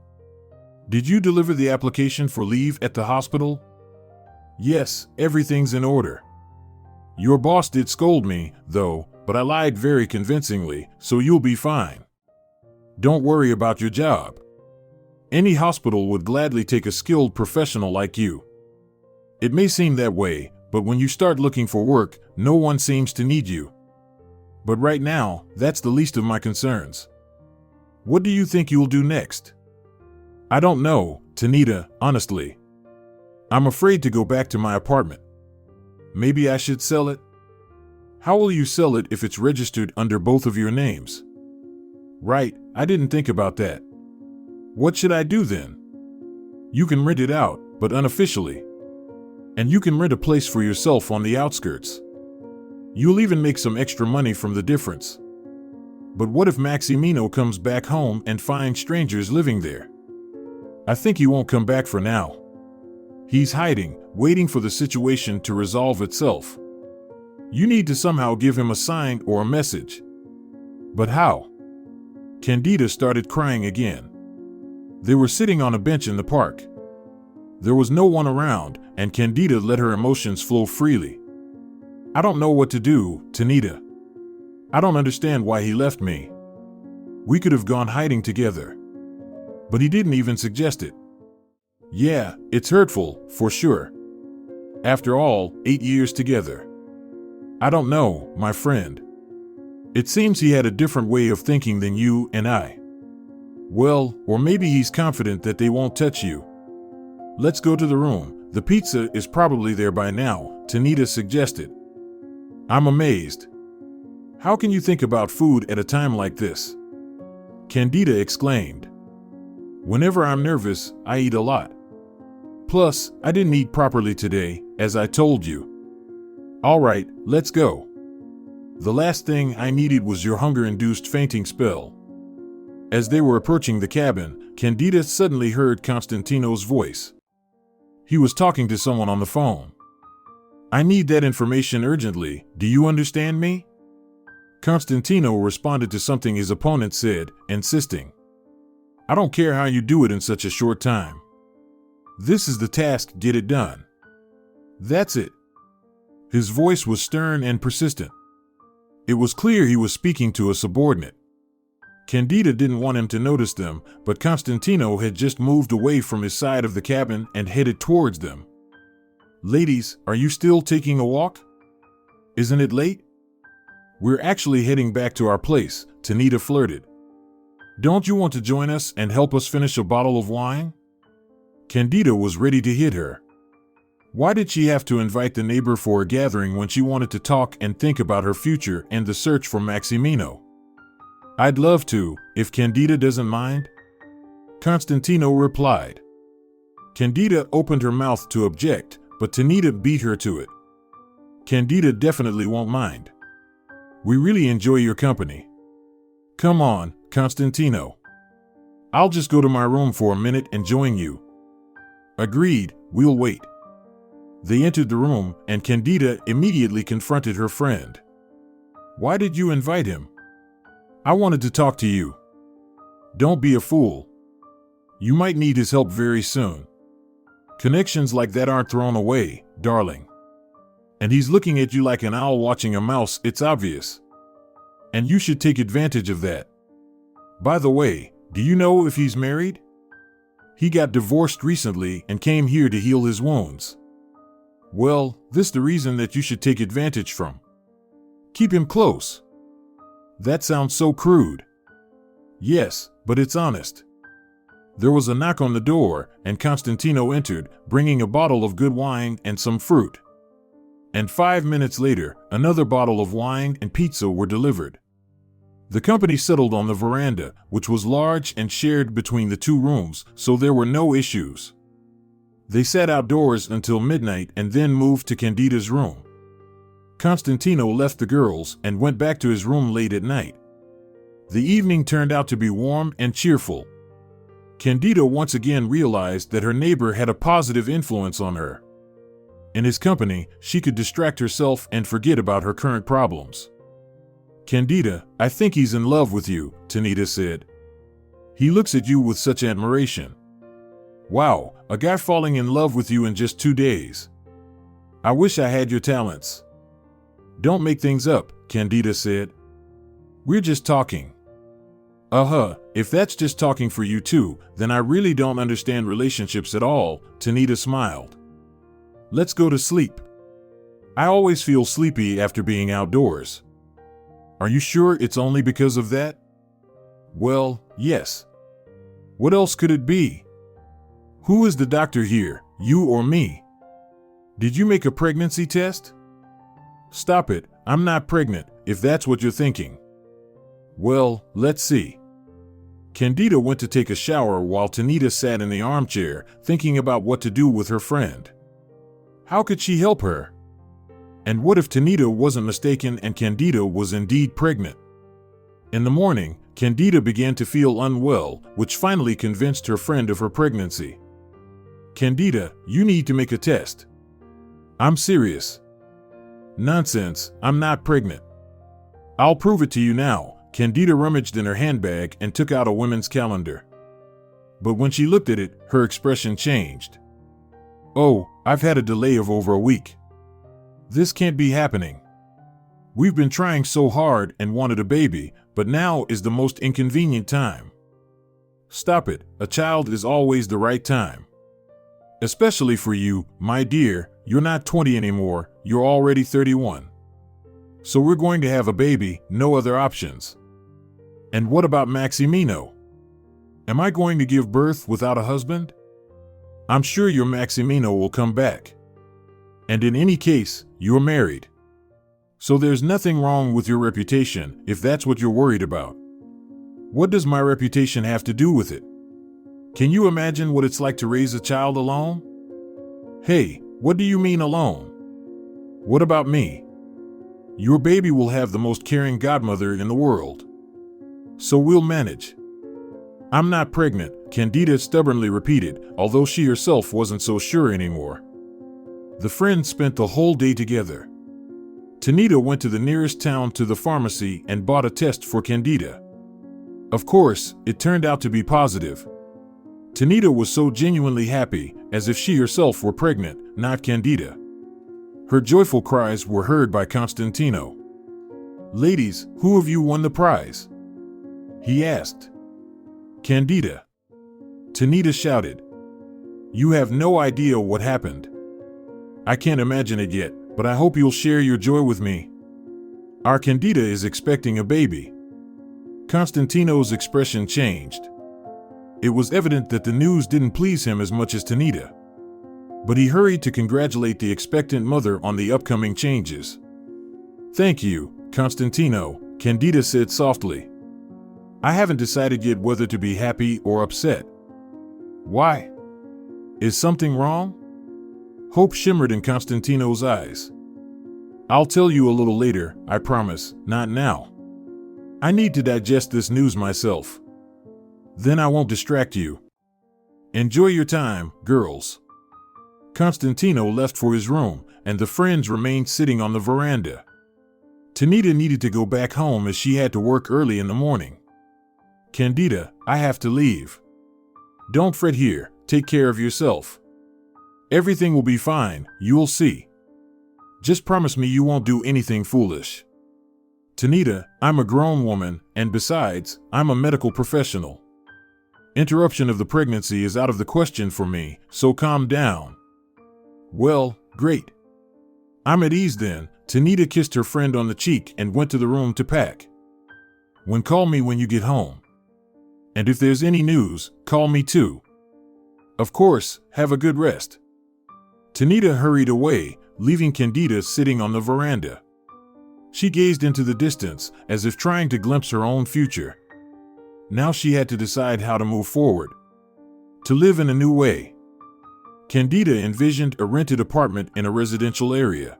Did you deliver the application for leave at the hospital? Yes, everything's in order. Your boss did scold me, though, but I lied very convincingly, so you'll be fine. Don't worry about your job. Any hospital would gladly take a skilled professional like you. It may seem that way, but when you start looking for work, no one seems to need you. But right now, that's the least of my concerns. What do you think you'll do next? I don't know, Tanita, honestly. I'm afraid to go back to my apartment. Maybe I should sell it? How will you sell it if it's registered under both of your names? Right, I didn't think about that. What should I do then? You can rent it out, but unofficially. And you can rent a place for yourself on the outskirts. You'll even make some extra money from the difference. But what if Maximino comes back home and finds strangers living there? I think he won't come back for now. He's hiding, waiting for the situation to resolve itself. You need to somehow give him a sign or a message. But how? Cándida started crying again. They were sitting on a bench in the park. There was no one around, and Cándida let her emotions flow freely. I don't know what to do, Tanita. I don't understand why he left me. We could have gone hiding together. But he didn't even suggest it. Yeah, it's hurtful, for sure. After all, 8 years together. I don't know, my friend. It seems he had a different way of thinking than you and I. Well, or maybe he's confident that they won't touch you. Let's go to the room. The pizza is probably there by now, Tanita suggested. I'm amazed. How can you think about food at a time like this? Cándida exclaimed. Whenever I'm nervous, I eat a lot. Plus, I didn't eat properly today, as I told you. All right, let's go. The last thing I needed was your hunger-induced fainting spell. As they were approaching the cabin, Cándida suddenly heard Constantino's voice. He was talking to someone on the phone. I need that information urgently, do you understand me? Constantino responded to something his opponent said, insisting. I don't care how you do it in such a short time. This is the task, get it done. That's it. His voice was stern and persistent. It was clear he was speaking to a subordinate. Cándida didn't want him to notice them, but Constantino had just moved away from his side of the cabin and headed towards them. Ladies, are you still taking a walk? Isn't it late? We're actually heading back to our place, Cándida flirted. Don't you want to join us and help us finish a bottle of wine? Cándida was ready to hit her. Why did she have to invite the neighbor for a gathering when she wanted to talk and think about her future and the search for Maximino? I'd love to, if Cándida doesn't mind. Constantino replied. Cándida opened her mouth to object, but Cándida beat her to it. Cándida definitely won't mind. We really enjoy your company. Come on, Constantino. I'll just go to my room for a minute and join you. Agreed, we'll wait. They entered the room, and Cándida immediately confronted her friend. Why did you invite him? I wanted to talk to you. Don't be a fool. You might need his help very soon. Connections like that aren't thrown away, darling. And he's looking at you like an owl watching a mouse, it's obvious. And you should take advantage of that. By the way, do you know if he's married? He got divorced recently and came here to heal his wounds. Well, this is the reason that you should take advantage from. Keep him close. That sounds so crude. Yes, but it's honest. There was a knock on the door, and Constantino entered, bringing a bottle of good wine and some fruit. And 5 minutes later, another bottle of wine and pizza were delivered. The company settled on the veranda, which was large and shared between the two rooms, so there were no issues. They sat outdoors until midnight and then moved to Cándida's room. Constantino left the girls and went back to his room late at night. The evening turned out to be warm and cheerful. Cándida once again realized that her neighbor had a positive influence on her. In his company, she could distract herself and forget about her current problems. Cándida, I think he's in love with you, Cándida said. He looks at you with such admiration. Wow, a guy falling in love with you in just 2 days. I wish I had your talents. Don't make things up, Cándida said. We're just talking. If that's just talking for you too, then I really don't understand relationships at all, Cándida smiled. Let's go to sleep. I always feel sleepy after being outdoors. Are you sure it's only because of that? Well, yes. What else could it be? Who is the doctor here, you or me? Did you make a pregnancy test? Stop it, I'm not pregnant, if that's what you're thinking. Well, let's see. Cándida went to take a shower while Cándida sat in the armchair, thinking about what to do with her friend. How could she help her? And what if Cándida wasn't mistaken and Cándida was indeed pregnant? In the morning, Cándida began to feel unwell, which finally convinced her friend of her pregnancy. Cándida, you need to make a test. I'm serious. Nonsense, I'm not pregnant. I'll prove it to you now. Cándida rummaged in her handbag and took out a women's calendar. But when she looked at it, her expression changed. Oh, I've had a delay of over a week. This can't be happening. We've been trying so hard and wanted a baby, but now is the most inconvenient time. Stop it, a child is always the right time. Especially for you, my dear, you're not 20 anymore, you're already 31. So we're going to have a baby, no other options. And what about Maximino? Am I going to give birth without a husband? I'm sure your Maximino will come back. And in any case, you're married. So there's nothing wrong with your reputation if that's what you're worried about. What does my reputation have to do with it? Can you imagine what it's like to raise a child alone? Hey, What do you mean alone? What about me? Your baby will have the most caring godmother in the world. So we'll manage. I'm not pregnant, Cándida stubbornly repeated, although she herself wasn't so sure anymore. The friends spent the whole day together. Tanita went to the nearest town to the pharmacy and bought a test for Cándida. Of course, it turned out to be positive. Tanita was so genuinely happy, as if she herself were pregnant, not Cándida. Her joyful cries were heard by Constantino. "Ladies, who of you won the prize?" he asked. "Cándida." Tanita shouted. "You have no idea what happened. I can't imagine it yet, but I hope you'll share your joy with me. Our Cándida is expecting a baby." Constantino's expression changed. It was evident that the news didn't please him as much as Tanita. But he hurried to congratulate the expectant mother on the upcoming changes. "Thank you, Constantino," Cándida said softly. "I haven't decided yet whether to be happy or upset." "Why? Is something wrong?" Hope shimmered in Constantino's eyes. "I'll tell you a little later, I promise, not now. I need to digest this news myself. Then I won't distract you. Enjoy your time, girls." Constantino left for his room, and the friends remained sitting on the veranda. Tanita needed to go back home as she had to work early in the morning. "Cándida, I have to leave. Don't fret here, take care of yourself. Everything will be fine, you'll see. Just promise me you won't do anything foolish." "Tanita, I'm a grown woman, and besides, I'm a medical professional. Interruption of the pregnancy is out of the question for me, so calm down." "Well, great. I'm at ease then." Tanita kissed her friend on the cheek and went to the room to pack. Call me when you get home. And if there's any news, call me too. Of course, have a good rest." Tanita hurried away, leaving Cándida sitting on the veranda. She gazed into the distance, as if trying to glimpse her own future. Now she had to decide how to move forward. To live in a new way. Cándida envisioned a rented apartment in a residential area.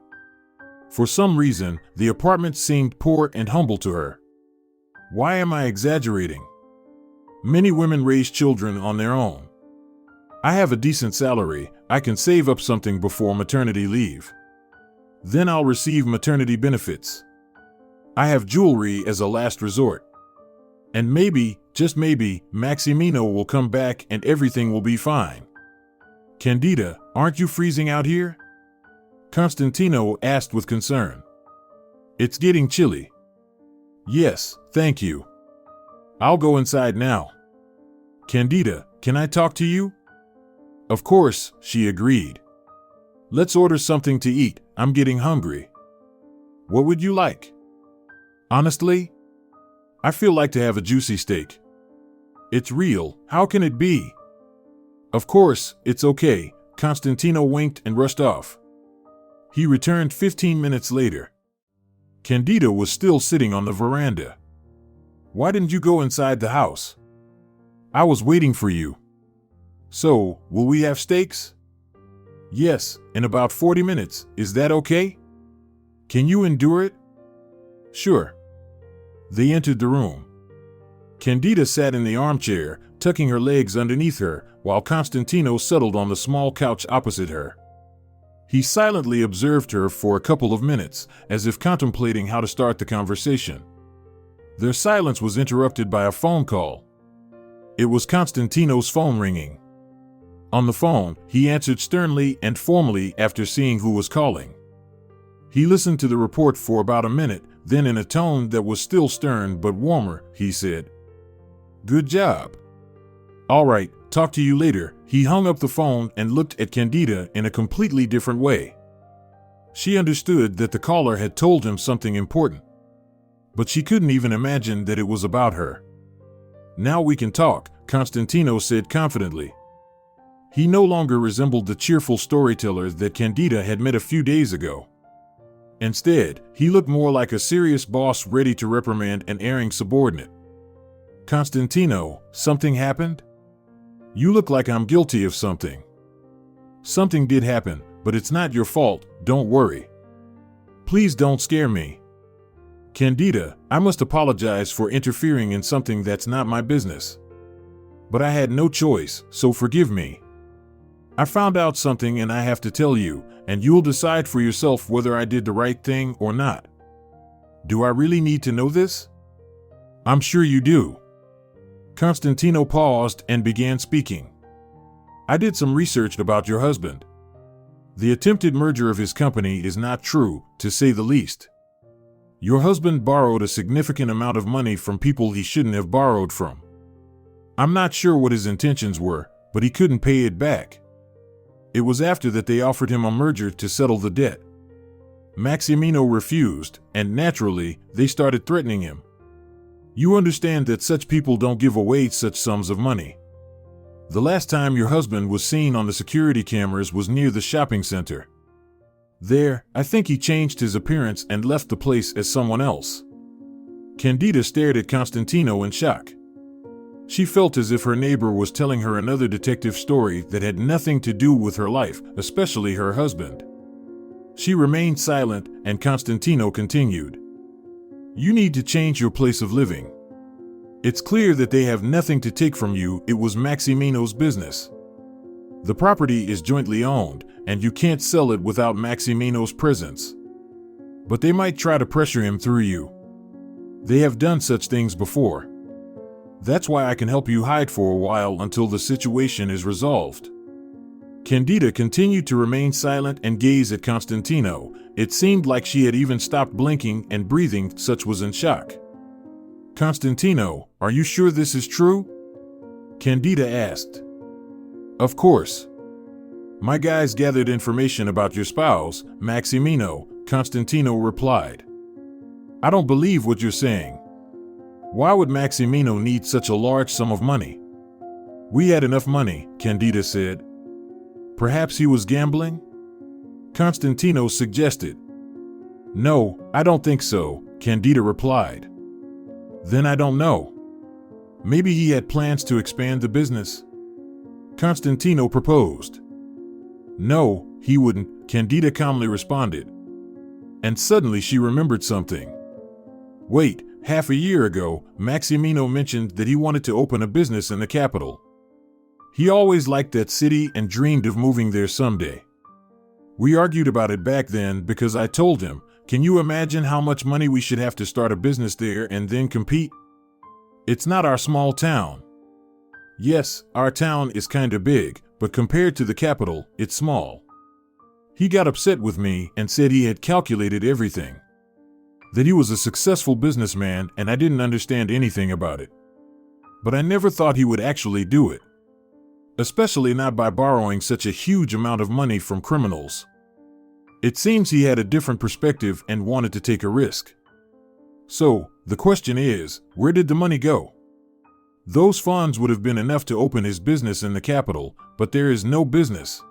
For some reason, the apartment seemed poor and humble to her. Why am I exaggerating? Many women raise children on their own. I have a decent salary, I can save up something before maternity leave. Then I'll receive maternity benefits. I have jewelry as a last resort. And maybe, just maybe, Maximino will come back and everything will be fine. "Cándida, aren't you freezing out here?" Constantino asked with concern. "It's getting chilly." "Yes, thank you. I'll go inside now." "Cándida, can I talk to you?" "Of course," she agreed. "Let's order something to eat, I'm getting hungry." "What would you like?" "Honestly, I feel like to have a juicy steak." "It's real, how can it be?" "Of course, it's okay." Constantino winked and rushed off. He returned 15 minutes later. Cándida was still sitting on the veranda. "Why didn't you go inside the house?" "I was waiting for you." "So, will we have steaks?" "Yes, in about 40 minutes, is that okay? Can you endure it?" "Sure." They entered the room. Cándida sat in the armchair, tucking her legs underneath her, while Constantino settled on the small couch opposite her. He silently observed her for a couple of minutes, as if contemplating how to start the conversation. Their silence was interrupted by a phone call. It was Constantino's phone ringing. On the phone, he answered sternly and formally after seeing who was calling. He listened to the report for about a minute, then in a tone that was still stern but warmer, he said, "Good job. All right, talk to you later." He hung up the phone and looked at Cándida in a completely different way. She understood that the caller had told him something important, but she couldn't even imagine that it was about her. "Now we can talk," Constantino said confidently. He no longer resembled the cheerful storyteller that Cándida had met a few days ago. Instead, he looked more like a serious boss ready to reprimand an erring subordinate. "Constantino, something happened? You look like I'm guilty of something." "Something did happen, but it's not your fault, don't worry. Please don't scare me. Cándida, I must apologize for interfering in something that's not my business. But I had no choice, so forgive me. I found out something and I have to tell you, and you'll decide for yourself whether I did the right thing or not. Do I really need to know this? I'm sure you do. Constantino paused and began speaking. I did some research about your husband. The attempted merger of his company is not true, to say the least. Your husband borrowed a significant amount of money from people he shouldn't have borrowed from. I'm not sure what his intentions were, but he couldn't pay it back. It was after that they offered him a merger to settle the debt. Maximino refused, and naturally, they started threatening him. You understand that such people don't give away such sums of money. The last time your husband was seen on the security cameras was near the shopping center. There, I think he changed his appearance and left the place as someone else. Cándida stared at Constantino in shock. She felt as if her neighbor was telling her another detective story that had nothing to do with her life, especially her husband. She remained silent, and Constantino continued. You need to change your place of living. It's clear that they have nothing to take from you. It was Maximino's business. The property is jointly owned, and you can't sell it without Maximino's presence. But they might try to pressure him through you. They have done such things before. That's why I can help you hide for a while until the situation is resolved. Cándida continued to remain silent and gaze at Constantino. It seemed like she had even stopped blinking and breathing, such was in shock. Constantino, are you sure this is true? Cándida asked. Of course. My guys gathered information about your spouse, Maximino, Constantino replied. I don't believe what you're saying. Why would Maximino need such a large sum of money? We had enough money, Cándida said. Perhaps he was gambling? Constantino suggested. No, I don't think so, Cándida replied. Then I don't know. Maybe he had plans to expand the business? Constantino proposed. No, he wouldn't, Cándida calmly responded. And suddenly she remembered something. Wait, half a year ago, Maximino mentioned that he wanted to open a business in the capital. He always liked that city and dreamed of moving there someday. We argued about it back then because I told him, can you imagine how much money we should have to start a business there and then compete? It's not our small town. Yes, our town is kinda big, but compared to the capital, it's small. He got upset with me and said he had calculated everything. That he was a successful businessman and I didn't understand anything about it. But I never thought he would actually do it. Especially not by borrowing such a huge amount of money from criminals. It seems he had a different perspective and wanted to take a risk. So, the question is, where did the money go? Those funds would have been enough to open his business in the capital, but there is no business.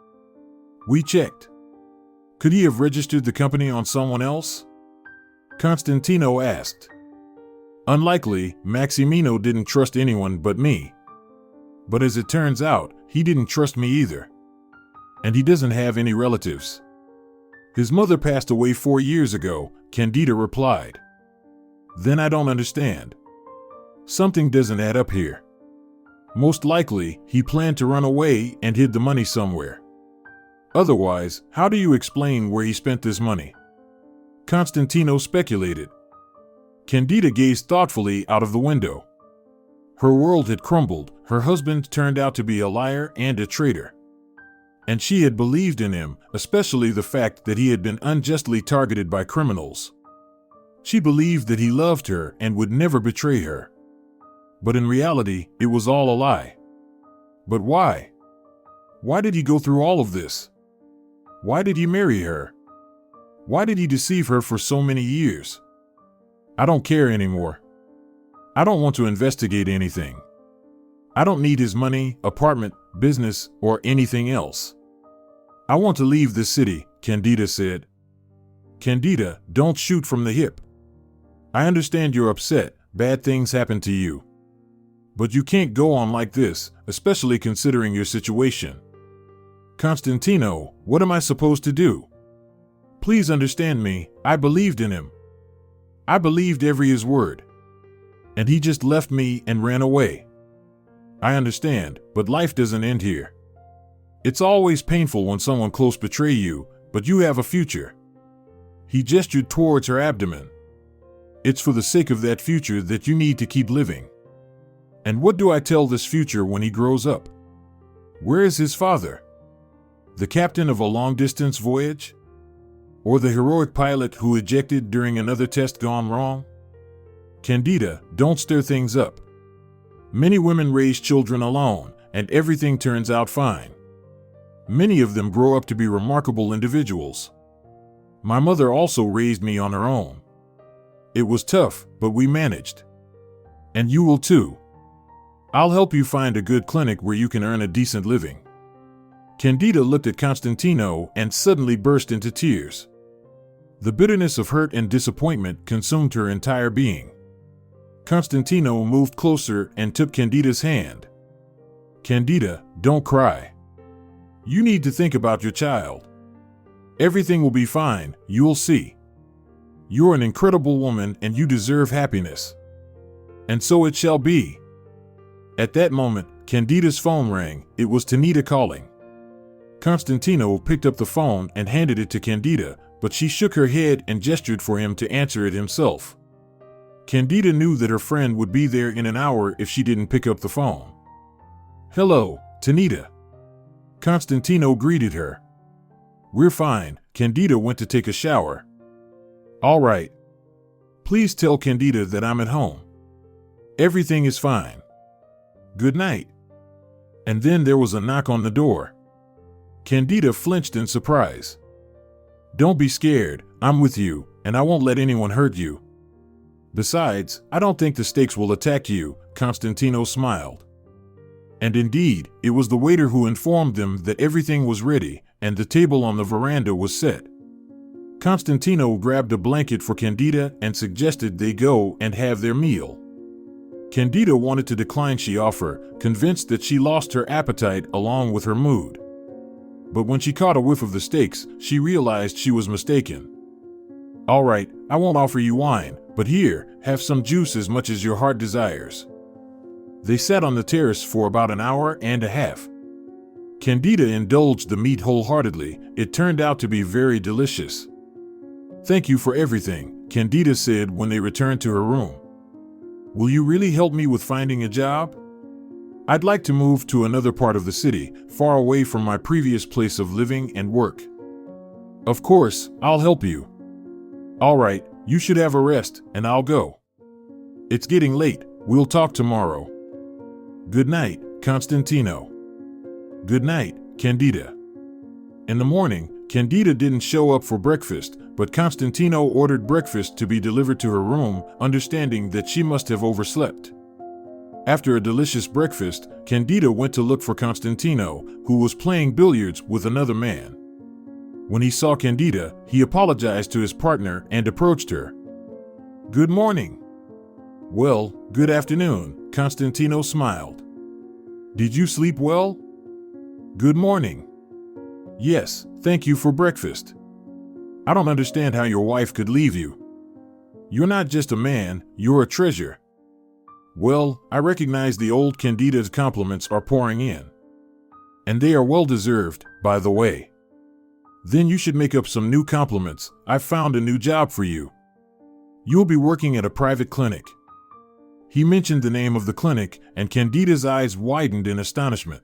We checked. Could he have registered the company on someone else? Constantino asked. Unlikely, Maximino didn't trust anyone but me. But as it turns out, he didn't trust me either. And he doesn't have any relatives. His mother passed away 4 years ago, Cándida replied. Then I don't understand. Something doesn't add up here. Most likely, he planned to run away and hid the money somewhere. Otherwise, how do you explain where he spent this money? Constantino speculated. Cándida gazed thoughtfully out of the window. Her world had crumbled, her husband turned out to be a liar and a traitor. And she had believed in him, especially the fact that he had been unjustly targeted by criminals. She believed that he loved her and would never betray her. But in reality, it was all a lie. But why? Why did he go through all of this? Why did he marry her? Why did he deceive her for so many years? I don't care anymore. I don't want to investigate anything. I don't need his money, apartment, business, or anything else. I want to leave this city, Cándida said. Cándida, don't shoot from the hip. I understand you're upset, bad things happen to you. But you can't go on like this, especially considering your situation. Constantino, what am I supposed to do? Please understand me, I believed in him. I believed every his word. And he just left me and ran away. I understand, but life doesn't end here. It's always painful when someone close betray you, but you have a future. He gestured towards her abdomen. It's for the sake of that future that you need to keep living. And what do I tell this future when he grows up? Where is his father? The captain of a long-distance voyage? Or the heroic pilot who ejected during another test gone wrong? Cándida, don't stir things up. Many women raise children alone, and everything turns out fine. Many of them grow up to be remarkable individuals. My mother also raised me on her own. It was tough, but we managed. And you will too. I'll help you find a good clinic where you can earn a decent living. Cándida looked at Constantino and suddenly burst into tears. The bitterness of hurt and disappointment consumed her entire being. Constantino moved closer and took Cándida's hand. Cándida, don't cry. You need to think about your child. Everything will be fine, you'll see. You're an incredible woman and you deserve happiness. And so it shall be. At that moment, Cándida's phone rang. It was Tanita calling. Constantino picked up the phone and handed it to Cándida, but she shook her head and gestured for him to answer it himself. Cándida knew that her friend would be there in an hour if she didn't pick up the phone. Hello, Tanita. Constantino greeted her. We're fine. Cándida went to take a shower. All right. Please tell Cándida that I'm at home. Everything is fine. Good night. And then there was a knock on the door. Cándida flinched in surprise. Don't be scared, I'm with you, and I won't let anyone hurt you. Besides, I don't think the stakes will attack you, Constantino smiled. And indeed, it was the waiter who informed them that everything was ready, and the table on the veranda was set. Constantino grabbed a blanket for Cándida and suggested they go and have their meal. Cándida wanted to decline the offer, convinced that she lost her appetite along with her mood. But when she caught a whiff of the steaks, she realized she was mistaken. All right, I won't offer you wine, but here, have some juice as much as your heart desires. They sat on the terrace for about an hour and a half. Cándida indulged the meat wholeheartedly. It turned out to be very delicious. Thank you for everything, Cándida said when they returned to her room. Will you really help me with finding a job? I'd like to move to another part of the city, far away from my previous place of living and work. Of course, I'll help you. All right, you should have a rest, and I'll go. It's getting late, we'll talk tomorrow. Good night, Constantino. Good night, Cándida. In the morning, Cándida didn't show up for breakfast, but Constantino ordered breakfast to be delivered to her room, understanding that she must have overslept. After a delicious breakfast, Cándida went to look for Constantino, who was playing billiards with another man. When he saw Cándida, he apologized to his partner and approached her. Good morning. Well, good afternoon, Constantino smiled. Did you sleep well? Good morning. Yes, thank you for breakfast. I don't understand how your wife could leave you. You're not just a man, you're a treasure. Well, I recognize the old Cándida's compliments are pouring in. And they are well deserved, by the way. Then you should make up some new compliments. I've found a new job for you. You'll be working at a private clinic. He mentioned the name of the clinic, and Cándida's eyes widened in astonishment.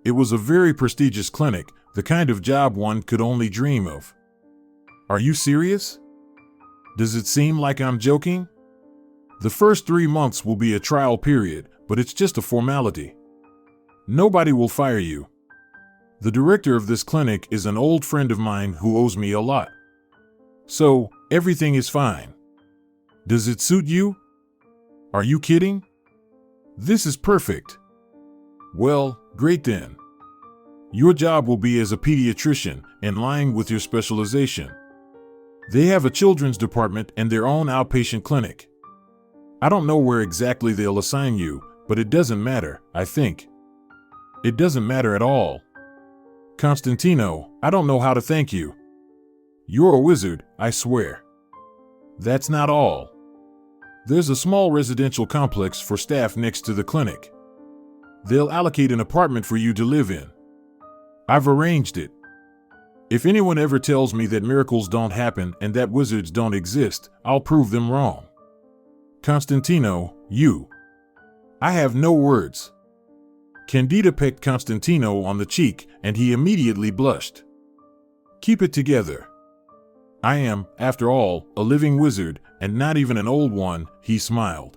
It was a very prestigious clinic, the kind of job one could only dream of. Are you serious? Does it seem like I'm joking? The first 3 months will be a trial period, but it's just a formality. Nobody will fire you. The director of this clinic is an old friend of mine who owes me a lot. So, everything is fine. Does it suit you? Are you kidding? This is perfect. Well, great then. Your job will be as a pediatrician, in line with your specialization. They have a children's department and their own outpatient clinic. I don't know where exactly they'll assign you, but it doesn't matter, I think. It doesn't matter at all. Constantino, I don't know how to thank you. You're a wizard, I swear. That's not all. There's a small residential complex for staff next to the clinic. They'll allocate an apartment for you to live in. I've arranged it. If anyone ever tells me that miracles don't happen and that wizards don't exist, I'll prove them wrong. Constantino, you. I have no words. Cándida pecked Constantino on the cheek, and he immediately blushed. Keep it together. I am, after all, a living wizard, and not even an old one, he smiled.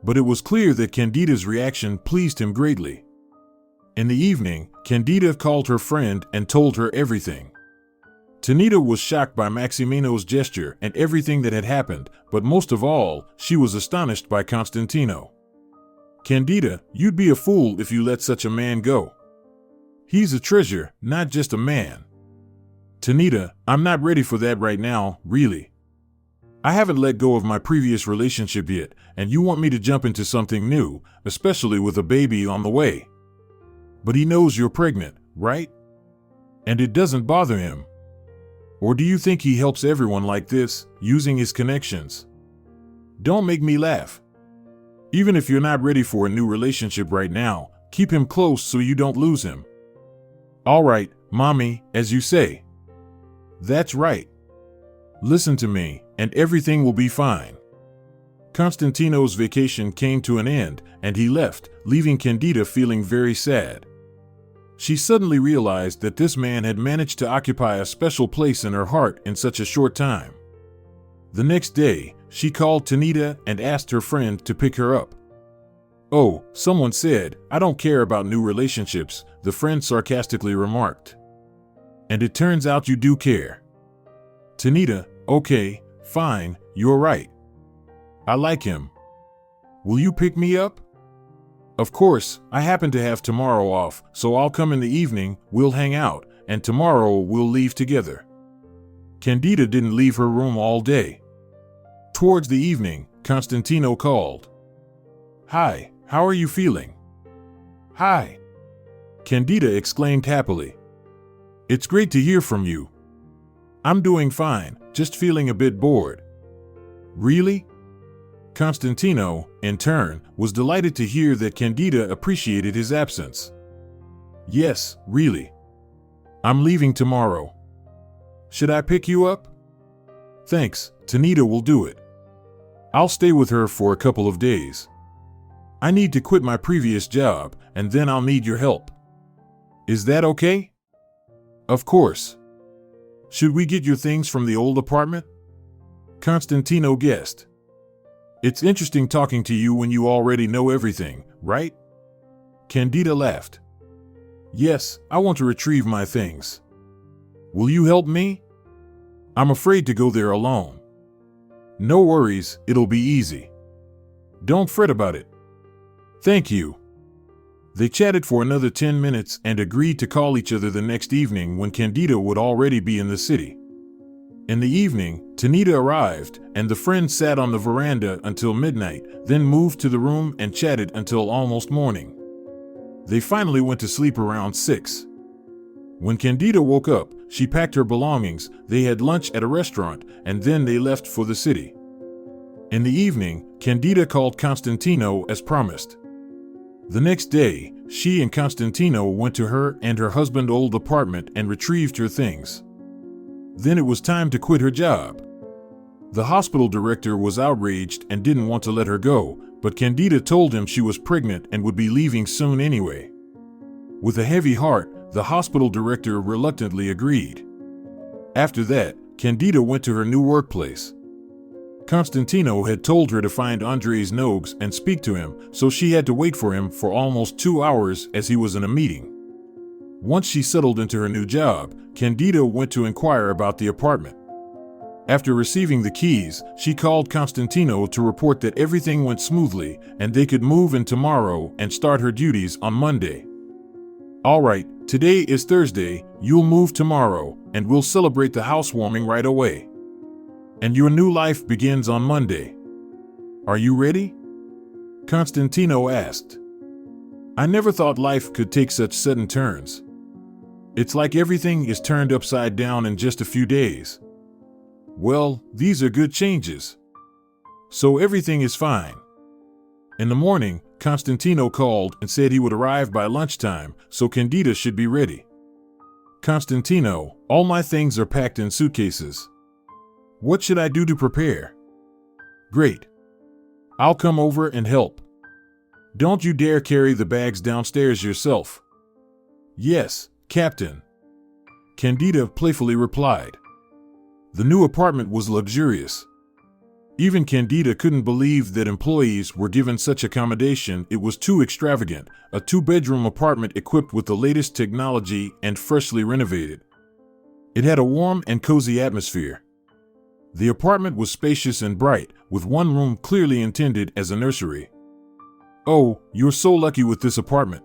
But it was clear that Cándida's reaction pleased him greatly. In the evening, Cándida called her friend and told her everything. Tanita was shocked by Maximino's gesture and everything that had happened, but most of all, she was astonished by Constantino. Cándida, you'd be a fool if you let such a man go. He's a treasure, not just a man. Tanita, I'm not ready for that right now, really. I haven't let go of my previous relationship yet, and you want me to jump into something new, especially with a baby on the way. But he knows you're pregnant, right? And it doesn't bother him. Or do you think he helps everyone like this, using his connections? Don't make me laugh. Even if you're not ready for a new relationship right now, keep him close so you don't lose him. All right, mommy, as you say. That's right. Listen to me, and everything will be fine. Constantino's vacation came to an end, and he left, leaving Cándida feeling very sad. She suddenly realized that this man had managed to occupy a special place in her heart in such a short time. The next day, she called Tanita and asked her friend to pick her up. Oh, someone said, I don't care about new relationships, the friend sarcastically remarked. And it turns out you do care. Tanita, okay, fine, you're right. I like him. Will you pick me up? Of course, I happen to have tomorrow off, so I'll come in the evening, we'll hang out, and tomorrow we'll leave together. Cándida didn't leave her room all day. Towards the evening, Constantino called. Hi, how are you feeling? Hi. Cándida exclaimed happily. It's great to hear from you. I'm doing fine, just feeling a bit bored. Really? Constantino, in turn, was delighted to hear that Cándida appreciated his absence. Yes, really. I'm leaving tomorrow. Should I pick you up? Thanks, Tanita will do it. I'll stay with her for a couple of days. I need to quit my previous job, and then I'll need your help. Is that okay? Of course. Should we get your things from the old apartment? Constantino guessed. It's interesting talking to you when you already know everything, right? Cándida laughed. Yes, I want to retrieve my things. Will you help me? I'm afraid to go there alone. No worries, it'll be easy. Don't fret about it. Thank you. They chatted for another 10 minutes and agreed to call each other the next evening when Cándida would already be in the city. In the evening, Tanita arrived, and the friends sat on the veranda until midnight, then moved to the room and chatted until almost morning. They finally went to sleep around 6. When Cándida woke up, she packed her belongings, they had lunch at a restaurant, and then they left for the city. In the evening, Cándida called Constantino as promised. The next day, she and Constantino went to her and her husband's old apartment and retrieved her things. Then it was time to quit her job. The hospital director was outraged and didn't want to let her go, but Cándida told him she was pregnant and would be leaving soon anyway. With a heavy heart, the hospital director reluctantly agreed. After that, Cándida went to her new workplace. Constantino had told her to find Andres Nogues and speak to him, so she had to wait for him for almost 2 hours as he was in a meeting. Once she settled into her new job, Cándida went to inquire about the apartment. After receiving the keys, she called Constantino to report that everything went smoothly and they could move in tomorrow and start her duties on Monday. All right, today is Thursday, you'll move tomorrow, and we'll celebrate the housewarming right away. And your new life begins on Monday. Are you ready? Constantino asked. I never thought life could take such sudden turns. It's like everything is turned upside down in just a few days. Well, these are good changes. So everything is fine. In the morning, Constantino called and said he would arrive by lunchtime, so Cándida should be ready. Constantino, all my things are packed in suitcases. What should I do to prepare? Great. I'll come over and help. Don't you dare carry the bags downstairs yourself. Yes, Captain. Cándida playfully replied. The new apartment was luxurious. Even Cándida couldn't believe that employees were given such accommodation. It was too extravagant, a 2-bedroom apartment equipped with the latest technology and freshly renovated. It had a warm and cozy atmosphere. The apartment was spacious and bright, with one room clearly intended as a nursery. Oh, you're so lucky with this apartment,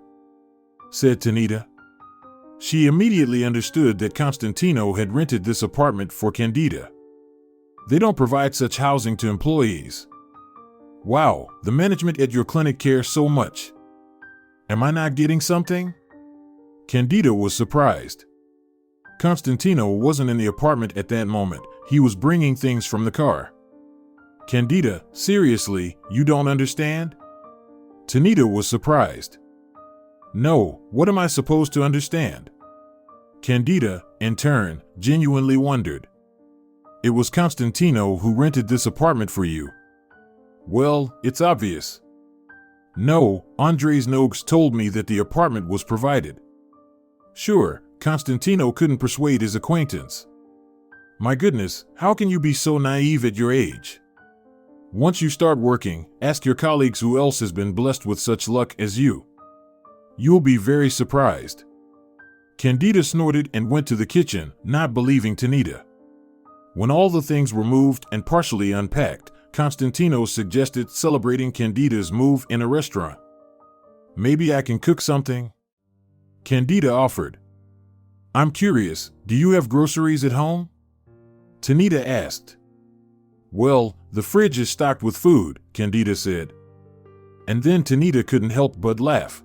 said Cándida. She immediately understood that Constantino had rented this apartment for Cándida. They don't provide such housing to employees. Wow, the management at your clinic cares so much. Am I not getting something? Cándida was surprised. Constantino wasn't in the apartment at that moment. He was bringing things from the car. Cándida, seriously, you don't understand? Cándida was surprised. No, what am I supposed to understand? Cándida, in turn, genuinely wondered. It was Constantino who rented this apartment for you. Well, it's obvious. No, Andres Nogues told me that the apartment was provided. Sure, Constantino couldn't persuade his acquaintance. My goodness, how can you be so naive at your age? Once you start working, ask your colleagues who else has been blessed with such luck as you. You'll be very surprised. Cándida snorted and went to the kitchen, not believing Cándida. When all the things were moved and partially unpacked, Constantino suggested celebrating Cándida's move in a restaurant. Maybe I can cook something? Cándida offered. I'm curious, do you have groceries at home? Cándida asked. Well, the fridge is stocked with food, Cándida said. And then Cándida couldn't help but laugh.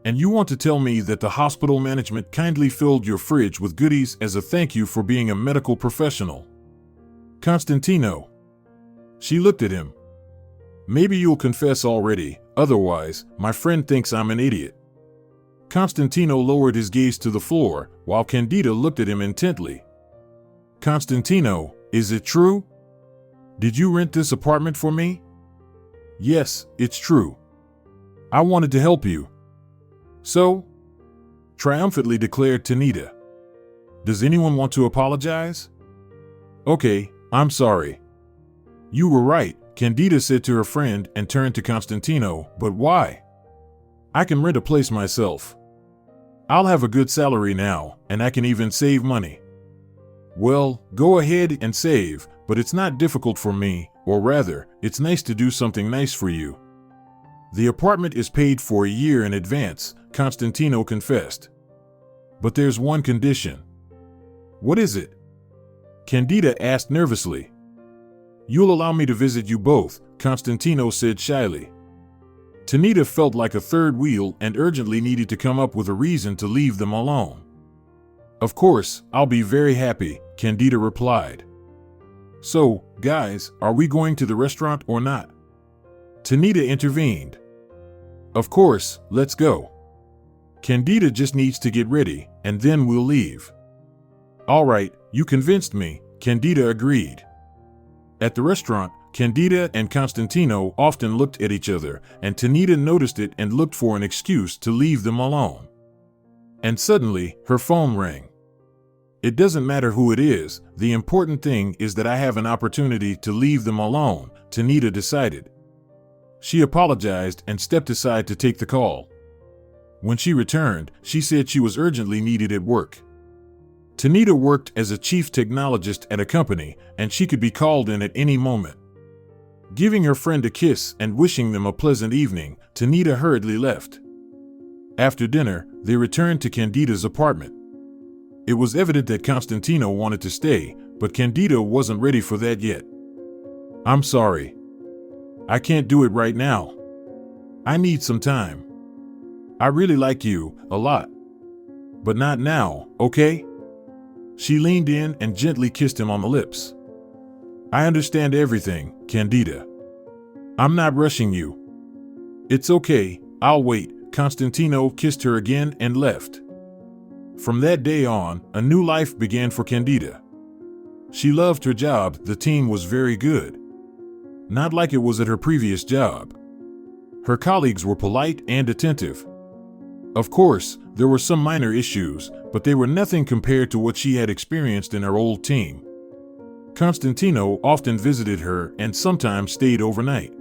And you want to tell me that the hospital management kindly filled your fridge with goodies as a thank you for being a medical professional? Constantino. She looked at him. Maybe you'll confess already, otherwise, my friend thinks I'm an idiot. Constantino lowered his gaze to the floor, while Cándida looked at him intently. Constantino, is it true? Did you rent this apartment for me? Yes, it's true. I wanted to help you. So? Triumphantly declared Cándida. Does anyone want to apologize? Okay, I'm sorry. You were right, Cándida said to her friend and turned to Constantino, but why? I can rent a place myself. I'll have a good salary now, and I can even save money. Well, go ahead and save, but it's not difficult for me, or rather, it's nice to do something nice for you. The apartment is paid for a year in advance, Constantino confessed. But there's one condition. What is it? Cándida asked nervously. You'll allow me to visit you both, Constantino said shyly. Cándida felt like a third wheel and urgently needed to come up with a reason to leave them alone. Of course, I'll be very happy, Cándida replied. So, guys, are we going to the restaurant or not? Cándida intervened. Of course, let's go. Cándida just needs to get ready, and then we'll leave. All right, you convinced me, Cándida agreed. At the restaurant, Cándida and Constantino often looked at each other, and Cándida noticed it and looked for an excuse to leave them alone. And suddenly, her phone rang. It doesn't matter who it is, the important thing is that I have an opportunity to leave them alone, Cándida decided. She apologized and stepped aside to take the call. When she returned, she said she was urgently needed at work. Cándida worked as a chief technologist at a company, and she could be called in at any moment. Giving her friend a kiss and wishing them a pleasant evening, Cándida hurriedly left. After dinner, they returned to Cándida's apartment. It was evident that Constantino wanted to stay, but Cándida wasn't ready for that yet. I'm sorry. I can't do it right now. I need some time. I really like you, a lot. But not now, okay? She leaned in and gently kissed him on the lips. I understand everything, Cándida. I'm not rushing you. It's okay, I'll wait. Constantino kissed her again and left. From that day on, a new life began for Cándida. She loved her job, the team was very good. Not like it was at her previous job. Her colleagues were polite and attentive. Of course, there were some minor issues, but they were nothing compared to what she had experienced in her old team. Constantino often visited her and sometimes stayed overnight.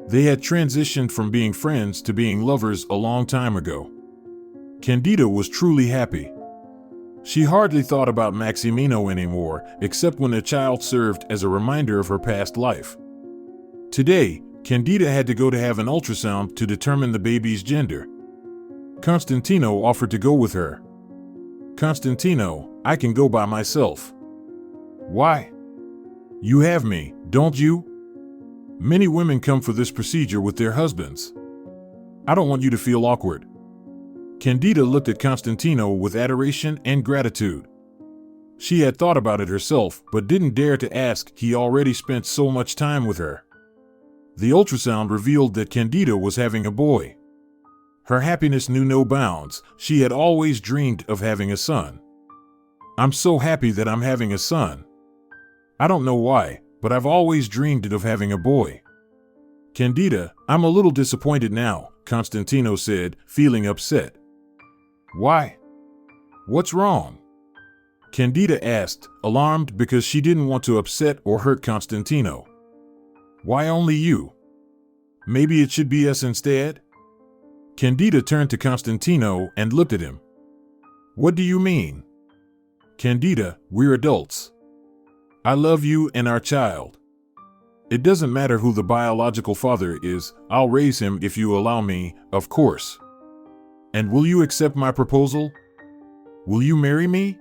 They had transitioned from being friends to being lovers a long time ago. Cándida was truly happy. She hardly thought about Maximino anymore, except when the child served as a reminder of her past life. Today, Cándida had to go to have an ultrasound to determine the baby's gender. Constantino offered to go with her. Constantino, I can go by myself. Why? You have me, don't you? Many women come for this procedure with their husbands. I don't want you to feel awkward. Cándida looked at Constantino with adoration and gratitude. She had thought about it herself, but didn't dare to ask. He already spent so much time with her. The ultrasound revealed that Cándida was having a boy. Her happiness knew no bounds. She had always dreamed of having a son. I'm so happy that I'm having a son. I don't know why, but I've always dreamed of having a boy. Cándida, I'm a little disappointed now, Constantino said, feeling upset. Why? What's wrong? Cándida asked, alarmed because she didn't want to upset or hurt Constantino. Why only you? Maybe it should be us instead? Cándida turned to Constantino and looked at him. What do you mean? Cándida, we're adults. I love you and our child. It doesn't matter who the biological father is, I'll raise him if you allow me, of course. And will you accept my proposal? Will you marry me?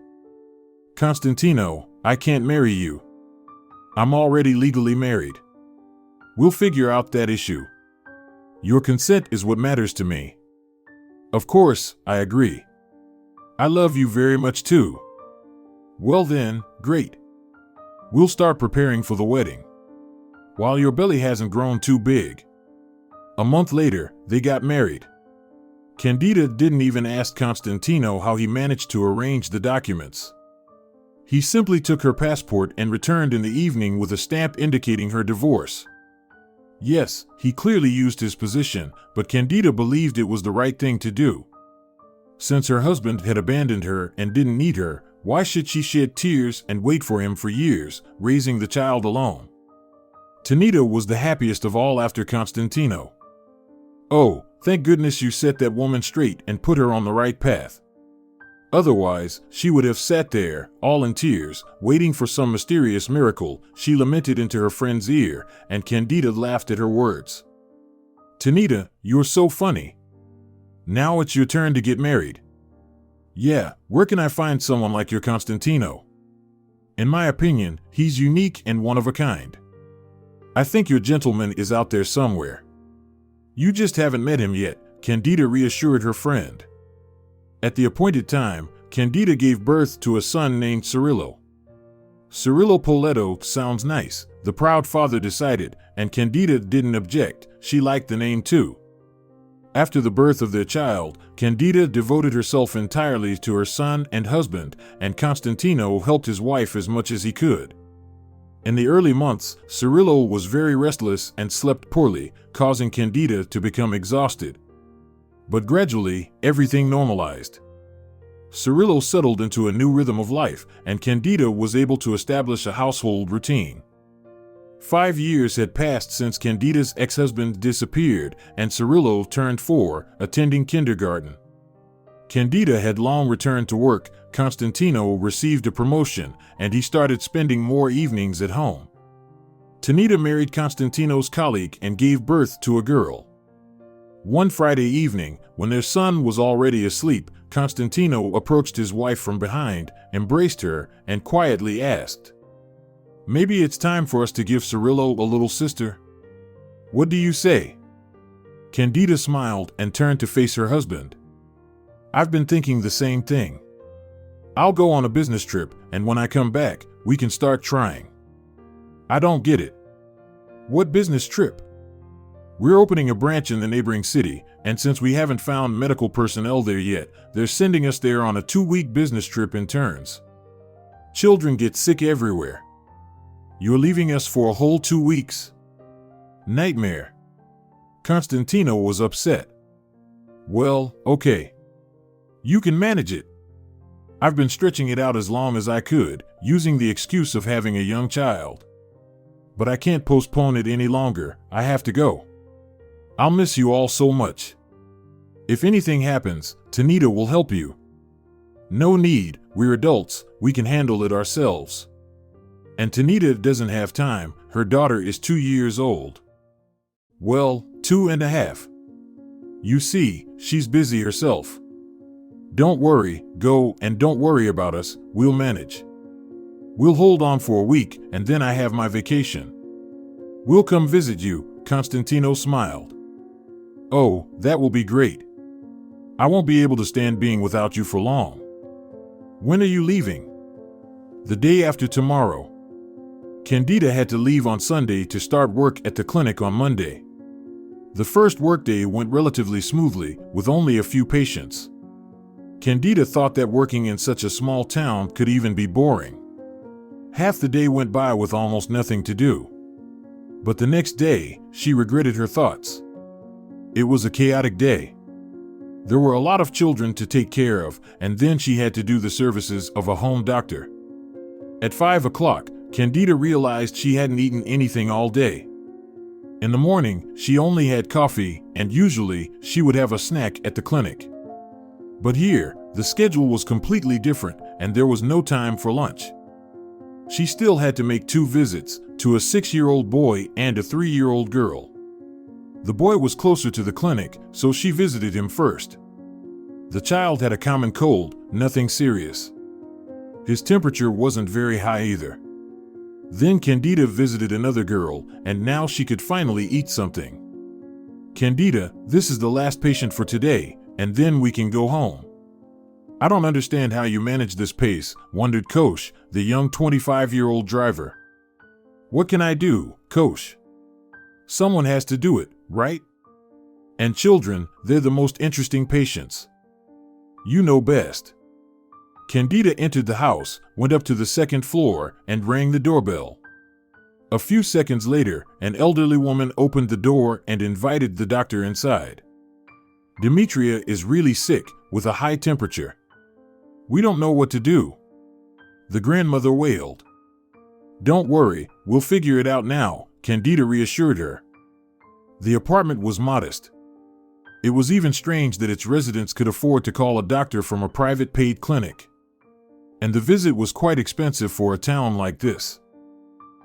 Constantino, I can't marry you. I'm already legally married. We'll figure out that issue. Your consent is what matters to me. Of course, I agree. I love you very much too. Well then, great. We'll start preparing for the wedding. While your belly hasn't grown too big. A month later, they got married. Cándida didn't even ask Constantino how he managed to arrange the documents. He simply took her passport and returned in the evening with a stamp indicating her divorce. Yes, he clearly used his position, but Cándida believed it was the right thing to do. Since her husband had abandoned her and didn't need her, why should she shed tears and wait for him for years, raising the child alone? Cándida was the happiest of all after Constantino. Oh, thank goodness you set that woman straight and put her on the right path. Otherwise, she would have sat there, all in tears, waiting for some mysterious miracle, she lamented into her friend's ear, and Cándida laughed at her words. Cándida, you're so funny. Now it's your turn to get married. Yeah, where can I find someone like your Constantino? In my opinion, he's unique and one of a kind. I think your gentleman is out there somewhere. You just haven't met him yet, Cándida reassured her friend. At the appointed time, Cándida gave birth to a son named Cirillo. Cirillo Poletto sounds nice, the proud father decided, and Cándida didn't object, she liked the name too. After the birth of their child, Cándida devoted herself entirely to her son and husband, and Constantino helped his wife as much as he could. In the early months, Cirillo was very restless and slept poorly, causing Cándida to become exhausted. But gradually, everything normalized. Cirillo settled into a new rhythm of life, and Cándida was able to establish a household routine. 5 years had passed since Cándida's ex-husband disappeared, and Cirillo turned 4, attending kindergarten. Cándida had long returned to work, Constantino received a promotion, and he started spending more evenings at home. Cándida married Constantino's colleague and gave birth to a girl. One Friday evening, when their son was already asleep, Constantino approached his wife from behind, embraced her, and quietly asked, "Maybe it's time for us to give Cirillo a little sister? What do you say?" Cándida smiled and turned to face her husband. I've been thinking the same thing. I'll go on a business trip, and when I come back, we can start trying. I don't get it. What business trip? We're opening a branch in the neighboring city, and since we haven't found medical personnel there yet, they're sending us there on a 2-week business trip in turns. Children get sick everywhere. You're leaving us for a whole 2 weeks? Nightmare. Constantino was upset. Well, okay. You can manage it. I've been stretching it out as long as I could, using the excuse of having a young child. But I can't postpone it any longer. I have to go. I'll miss you all so much. If anything happens, Tanita will help you. No need, we're adults, we can handle it ourselves. And Tanita doesn't have time, her daughter is 2 years old. Well, 2.5. You see, she's busy herself. Don't worry, go and don't worry about us, we'll manage. We'll hold on for a week and then I have my vacation. We'll come visit you, Constantino smiled. Oh, that will be great. I won't be able to stand being without you for long. When are you leaving? The day after tomorrow. Cándida had to leave on Sunday to start work at the clinic on Monday. The first workday went relatively smoothly, with only a few patients. Cándida thought that working in such a small town could even be boring. Half the day went by with almost nothing to do. But the next day, she regretted her thoughts. It was a chaotic day. There were a lot of children to take care of, and then she had to do the services of a home doctor. At 5 o'clock, Cándida realized she hadn't eaten anything all day. In the morning, she only had coffee, and usually, she would have a snack at the clinic. But here, the schedule was completely different, and there was no time for lunch. She still had to make 2 visits, to a 6-year-old boy and a 3-year-old girl. The boy was closer to the clinic, so she visited him first. The child had a common cold, nothing serious. His temperature wasn't very high either. Then Cándida visited another girl, and now she could finally eat something. Cándida, this is the last patient for today, and then we can go home. I don't understand how you manage this pace, wondered Kosh, the young 25-year-old driver. What can I do, Kosh? Someone has to do it, right? And children, they're the most interesting patients. You know best. Cándida entered the house, went up to the 2nd floor, and rang the doorbell. A few seconds later, an elderly woman opened the door and invited the doctor inside. Demetria is really sick, with a high temperature. We don't know what to do. The grandmother wailed. Don't worry, we'll figure it out now, Cándida reassured her. The apartment was modest. It was even strange that its residents could afford to call a doctor from a private paid clinic. And the visit was quite expensive for a town like this.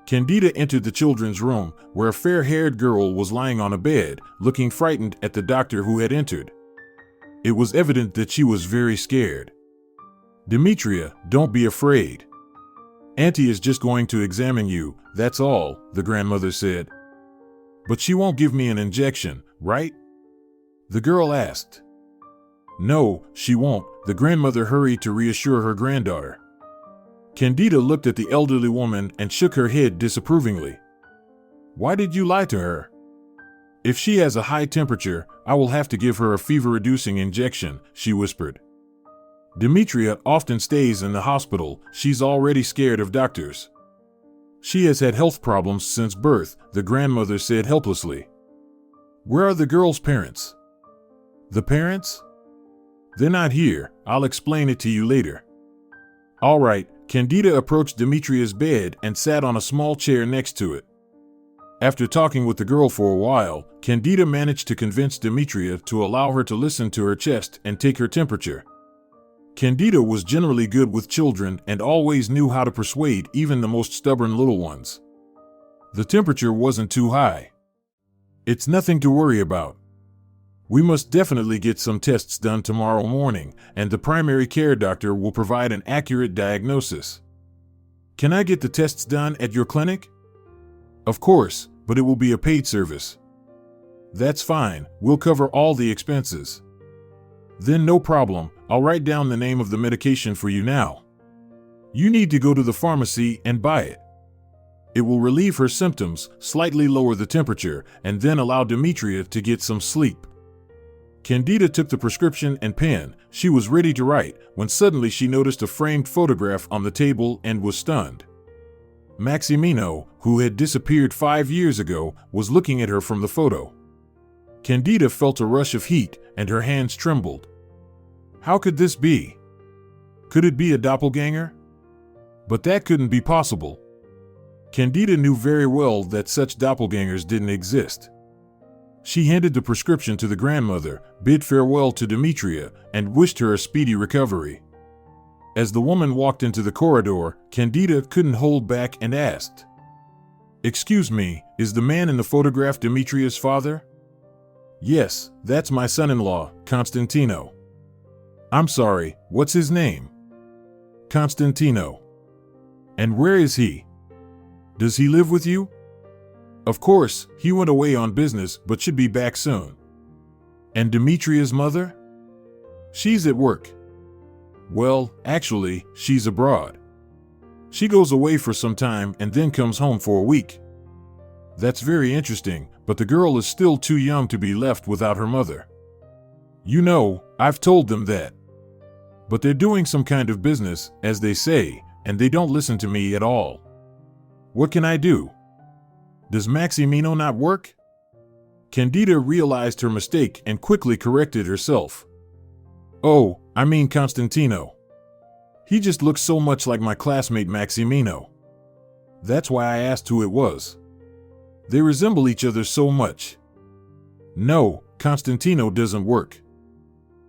Cándida entered the children's room, where a fair-haired girl was lying on a bed, looking frightened at the doctor who had entered. It was evident that she was very scared. Demetria, don't be afraid. Auntie is just going to examine you, that's all, the grandmother said. But she won't give me an injection, right? The girl asked. No, she won't, the grandmother hurried to reassure her granddaughter. Cándida looked at the elderly woman and shook her head disapprovingly. Why did you lie to her? If she has a high temperature, I will have to give her a fever-reducing injection, she whispered. Demetria often stays in the hospital, she's already scared of doctors. She has had health problems since birth, the grandmother said helplessly. Where are the girl's parents? The parents? They're not here, I'll explain it to you later. All right, Cándida approached Demetria's bed and sat on a small chair next to it. After talking with the girl for a while, Cándida managed to convince Demetria to allow her to listen to her chest and take her temperature. Cándida was generally good with children and always knew how to persuade even the most stubborn little ones. The temperature wasn't too high. It's nothing to worry about. We must definitely get some tests done tomorrow morning, and the primary care doctor will provide an accurate diagnosis. Can I get the tests done at your clinic? Of course, but it will be a paid service. That's fine, we'll cover all the expenses. Then no problem, I'll write down the name of the medication for you now. You need to go to the pharmacy and buy it. It will relieve her symptoms, slightly lower the temperature, and then allow Demetria to get some sleep. Cándida took the prescription and pen. She was ready to write, when suddenly she noticed a framed photograph on the table and was stunned. Maximino, who had disappeared 5 years ago, was looking at her from the photo. Cándida felt a rush of heat, and her hands trembled. How could this be? Could it be a doppelganger? But that couldn't be possible. Cándida knew very well that such doppelgangers didn't exist. She handed the prescription to the grandmother, bid farewell to Demetria, and wished her a speedy recovery. As the woman walked into the corridor, Cándida couldn't hold back and asked, "Excuse me, is the man in the photograph Demetria's father?" "Yes, that's my son-in-law, Constantino." "I'm sorry, what's his name?" "Constantino." "And where is he? Does he live with you?" "Of course, he went away on business but should be back soon." "And Demetria's mother?" "She's at work." "Well, actually, she's abroad. She goes away for some time and then comes home for a week." "That's very interesting, but the girl is still too young to be left without her mother." "You know, I've told them that. But they're doing some kind of business, as they say, and they don't listen to me at all. What can I do? Does Maximino not work?" Cándida realized her mistake and quickly corrected herself. "Oh, I mean Constantino. He just looks so much like my classmate Maximino. That's why I asked who it was. They resemble each other so much." "No, Constantino doesn't work.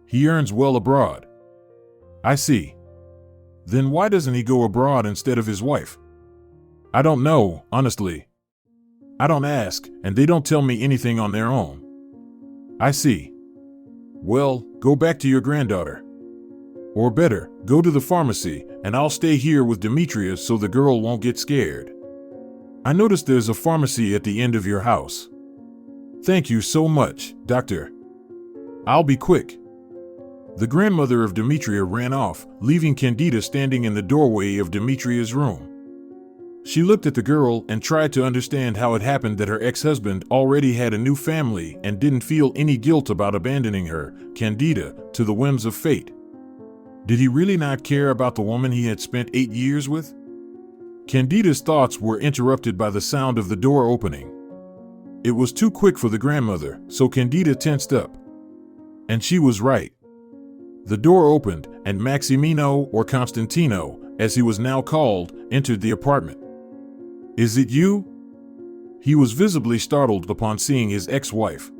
He earns well abroad." "I see. Then why doesn't he go abroad instead of his wife?" "I don't know, honestly. I don't ask, and they don't tell me anything on their own." "I see. Well, go back to your granddaughter. Or better, go to the pharmacy, and I'll stay here with Demetria so the girl won't get scared. I noticed there's a pharmacy at the end of your house." "Thank you so much, Doctor. I'll be quick." The grandmother of Demetria ran off, leaving Cándida standing in the doorway of Demetria's room. She looked at the girl and tried to understand how it happened that her ex-husband already had a new family and didn't feel any guilt about abandoning her, Cándida, to the whims of fate. Did he really not care about the woman he had spent 8 years with? Cándida's thoughts were interrupted by the sound of the door opening. It was too quick for the grandmother, so Cándida tensed up. And she was right. The door opened, and Maximino, or Constantino, as he was now called, entered the apartment. "Is it you?" He was visibly startled upon seeing his ex-wife.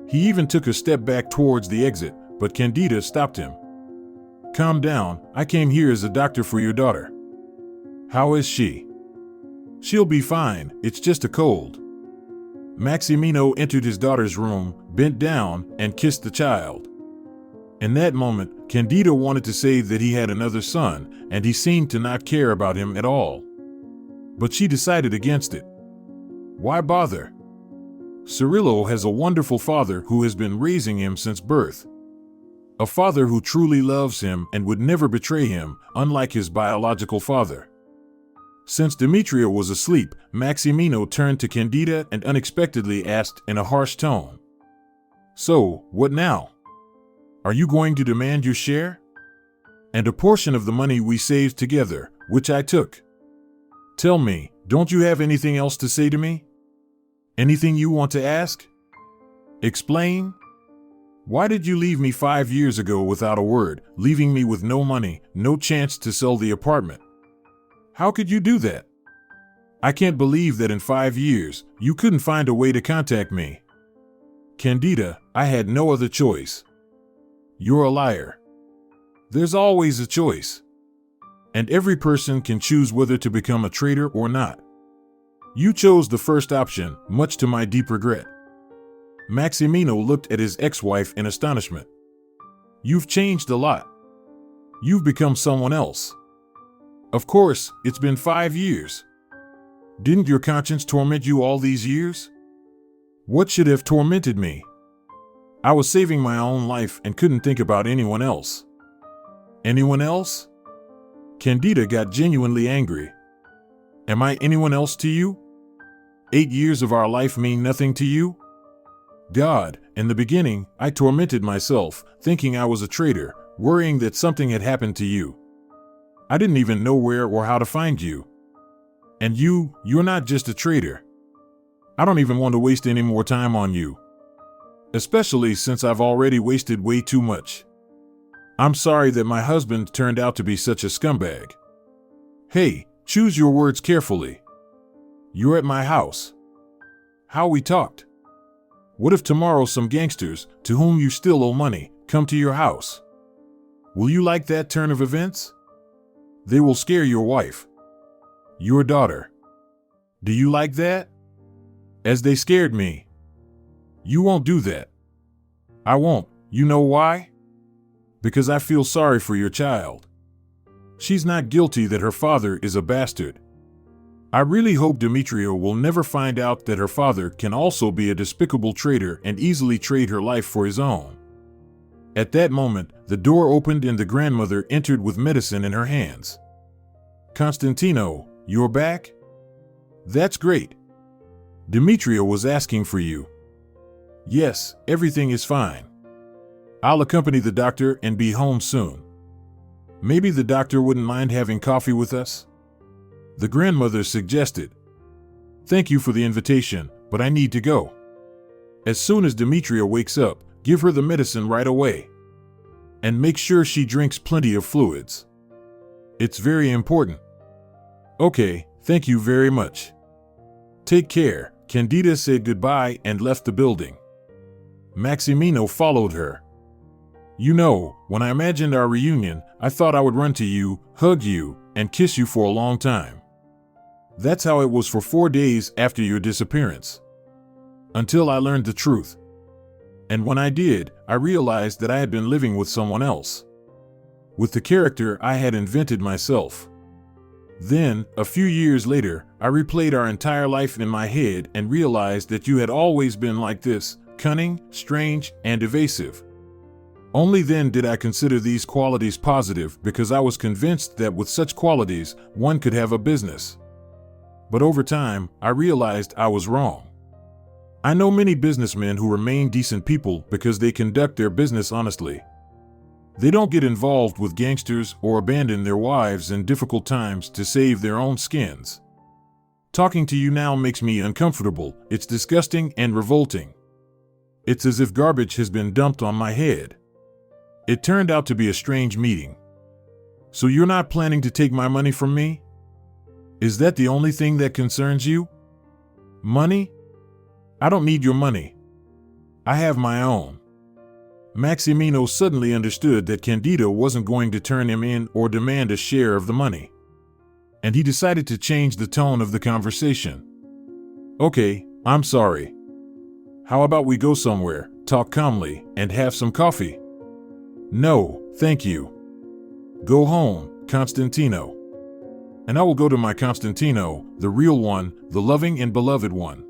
He even took a step back towards the exit, but Cándida stopped him. "Calm down, I came here as a doctor for your daughter." "How is she?" "She'll be fine, it's just a cold." Maximino entered his daughter's room, bent down, and kissed the child. In that moment, Cándida wanted to say that he had another son, and he seemed to not care about him at all. But she decided against it. Why bother? Cirillo has a wonderful father who has been raising him since birth. A father who truly loves him and would never betray him, unlike his biological father. Since Demetria was asleep, Maximino turned to Cándida and unexpectedly asked in a harsh tone, "So, what now? Are you going to demand your share? And a portion of the money we saved together, which I took? Tell me, don't you have anything else to say to me? Anything you want to ask? Explain? Why did you leave me 5 years ago without a word, leaving me with no money, no chance to sell the apartment? How could you do that? I can't believe that in 5 years, you couldn't find a way to contact me." "Cándida, I had no other choice." "You're a liar. There's always a choice. And every person can choose whether to become a traitor or not. You chose the first option, much to my deep regret." Maximino looked at his ex-wife in astonishment. "You've changed a lot. You've become someone else. Of course, it's been 5 years. Didn't your conscience torment you all these years?" "What should have tormented me?" I was saving my own life and couldn't think about anyone else. Anyone else? Cándida got genuinely angry. Am I anyone else to you? 8 years of our life mean nothing to you? God, in the beginning, I tormented myself, thinking I was a traitor, worrying that something had happened to you. I didn't even know where or how to find you. And you're not just a traitor. I don't even want to waste any more time on you. Especially since I've already wasted way too much. I'm sorry that my husband turned out to be such a scumbag. Hey, choose your words carefully. You're at my house. How we talked. What if tomorrow some gangsters, to whom you still owe money, come to your house? Will you like that turn of events? They will scare your wife. Your daughter. Do you like that? As they scared me. You won't do that. I won't. You know why? Because I feel sorry for your child. She's not guilty that her father is a bastard. I really hope Demetria will never find out that her father can also be a despicable traitor and easily trade her life for his own. At that moment, the door opened and the grandmother entered with medicine in her hands. Constantino, you're back? That's great. Demetria was asking for you. Yes, everything is fine. I'll accompany the doctor and be home soon. Maybe the doctor wouldn't mind having coffee with us? The grandmother suggested. Thank you for the invitation, but I need to go. As soon as Demetria wakes up, give her the medicine right away. And make sure she drinks plenty of fluids. It's very important. Okay, thank you very much. Take care. Cándida said goodbye and left the building. Maximino followed her. You know, when I imagined our reunion, I thought I would run to you, hug you, and kiss you for a long time. That's how it was for 4 days after your disappearance. Until I learned the truth. And when I did, I realized that I had been living with someone else. With the character I had invented myself. Then, a few years later, I replayed our entire life in my head and realized that you had always been like this, cunning, strange, and evasive. Only then did I consider these qualities positive because I was convinced that with such qualities, one could have a business. But over time, I realized I was wrong. I know many businessmen who remain decent people because they conduct their business honestly. They don't get involved with gangsters or abandon their wives in difficult times to save their own skins. Talking to you now makes me uncomfortable. It's disgusting and revolting. It's as if garbage has been dumped on my head. It turned out to be a strange meeting. So you're not planning to take my money from me? Is that the only thing that concerns you? Money? I don't need your money. I have my own. Maximino suddenly understood that Cándida wasn't going to turn him in or demand a share of the money. And he decided to change the tone of the conversation. Okay, I'm sorry. How about we go somewhere, talk calmly, and have some coffee? No, thank you. Go home, Constantino. And I will go to my Constantino, the real one, the loving and beloved one.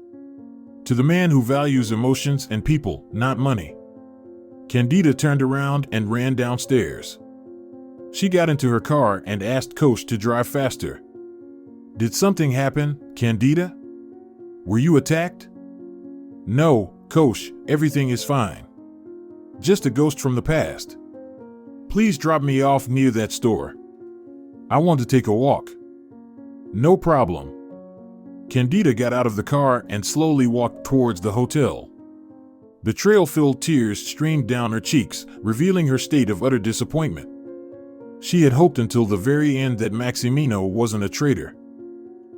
To the man who values emotions and people, not money. Cándida turned around and ran downstairs. She got into her car and asked Coach to drive faster. Did something happen, Cándida? Were you attacked? No, Coach, everything is fine. Just a ghost from the past. Please drop me off near that store. I want to take a walk. No problem. Cándida got out of the car and slowly walked towards the hotel. Betrayal-filled tears streamed down her cheeks, revealing her state of utter disappointment. She had hoped until the very end that Maximino wasn't a traitor.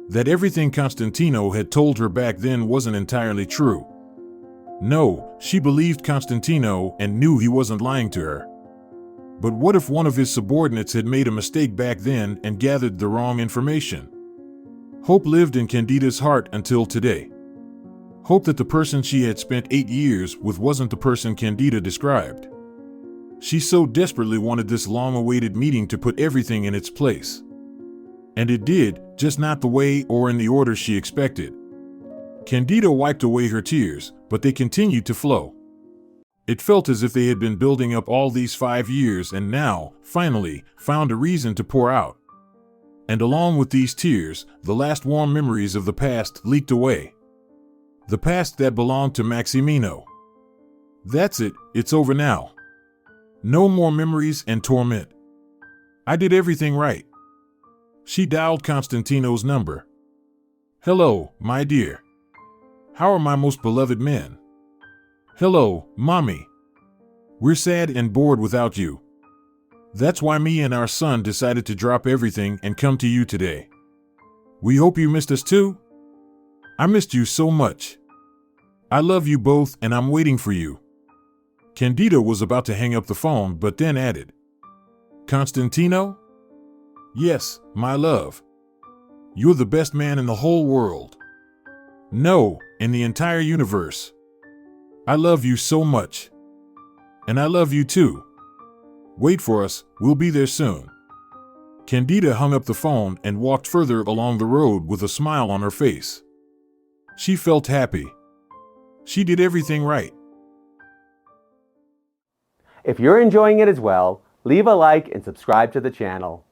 That everything Constantino had told her back then wasn't entirely true. No, she believed Constantino and knew he wasn't lying to her. But what if one of his subordinates had made a mistake back then and gathered the wrong information? Hope lived in Cándida's heart until today. Hope that the person she had spent 8 years with wasn't the person Cándida described. She so desperately wanted this long-awaited meeting to put everything in its place. And it did, just not the way or in the order she expected. Cándida wiped away her tears, but they continued to flow. It felt as if they had been building up all these 5 years and now, finally, found a reason to pour out. And along with these tears, the last warm memories of the past leaked away. The past that belonged to Maximino. That's it, it's over now. No more memories and torment. I did everything right. She dialed Constantino's number. Hello, my dear. How are my most beloved men? Hello, Mommy. We're sad and bored without you. That's why me and our son decided to drop everything and come to you today. We hope you missed us too. I missed you so much. I love you both and I'm waiting for you. Cándida was about to hang up the phone but then added, Constantino? Yes, my love. You're the best man in the whole world. No, in the entire universe. I love you so much. And I love you too. Wait for us, we'll be there soon. Cándida hung up the phone and walked further along the road with a smile on her face. She felt happy. She did everything right. If you're enjoying it as well, leave a like and subscribe to the channel.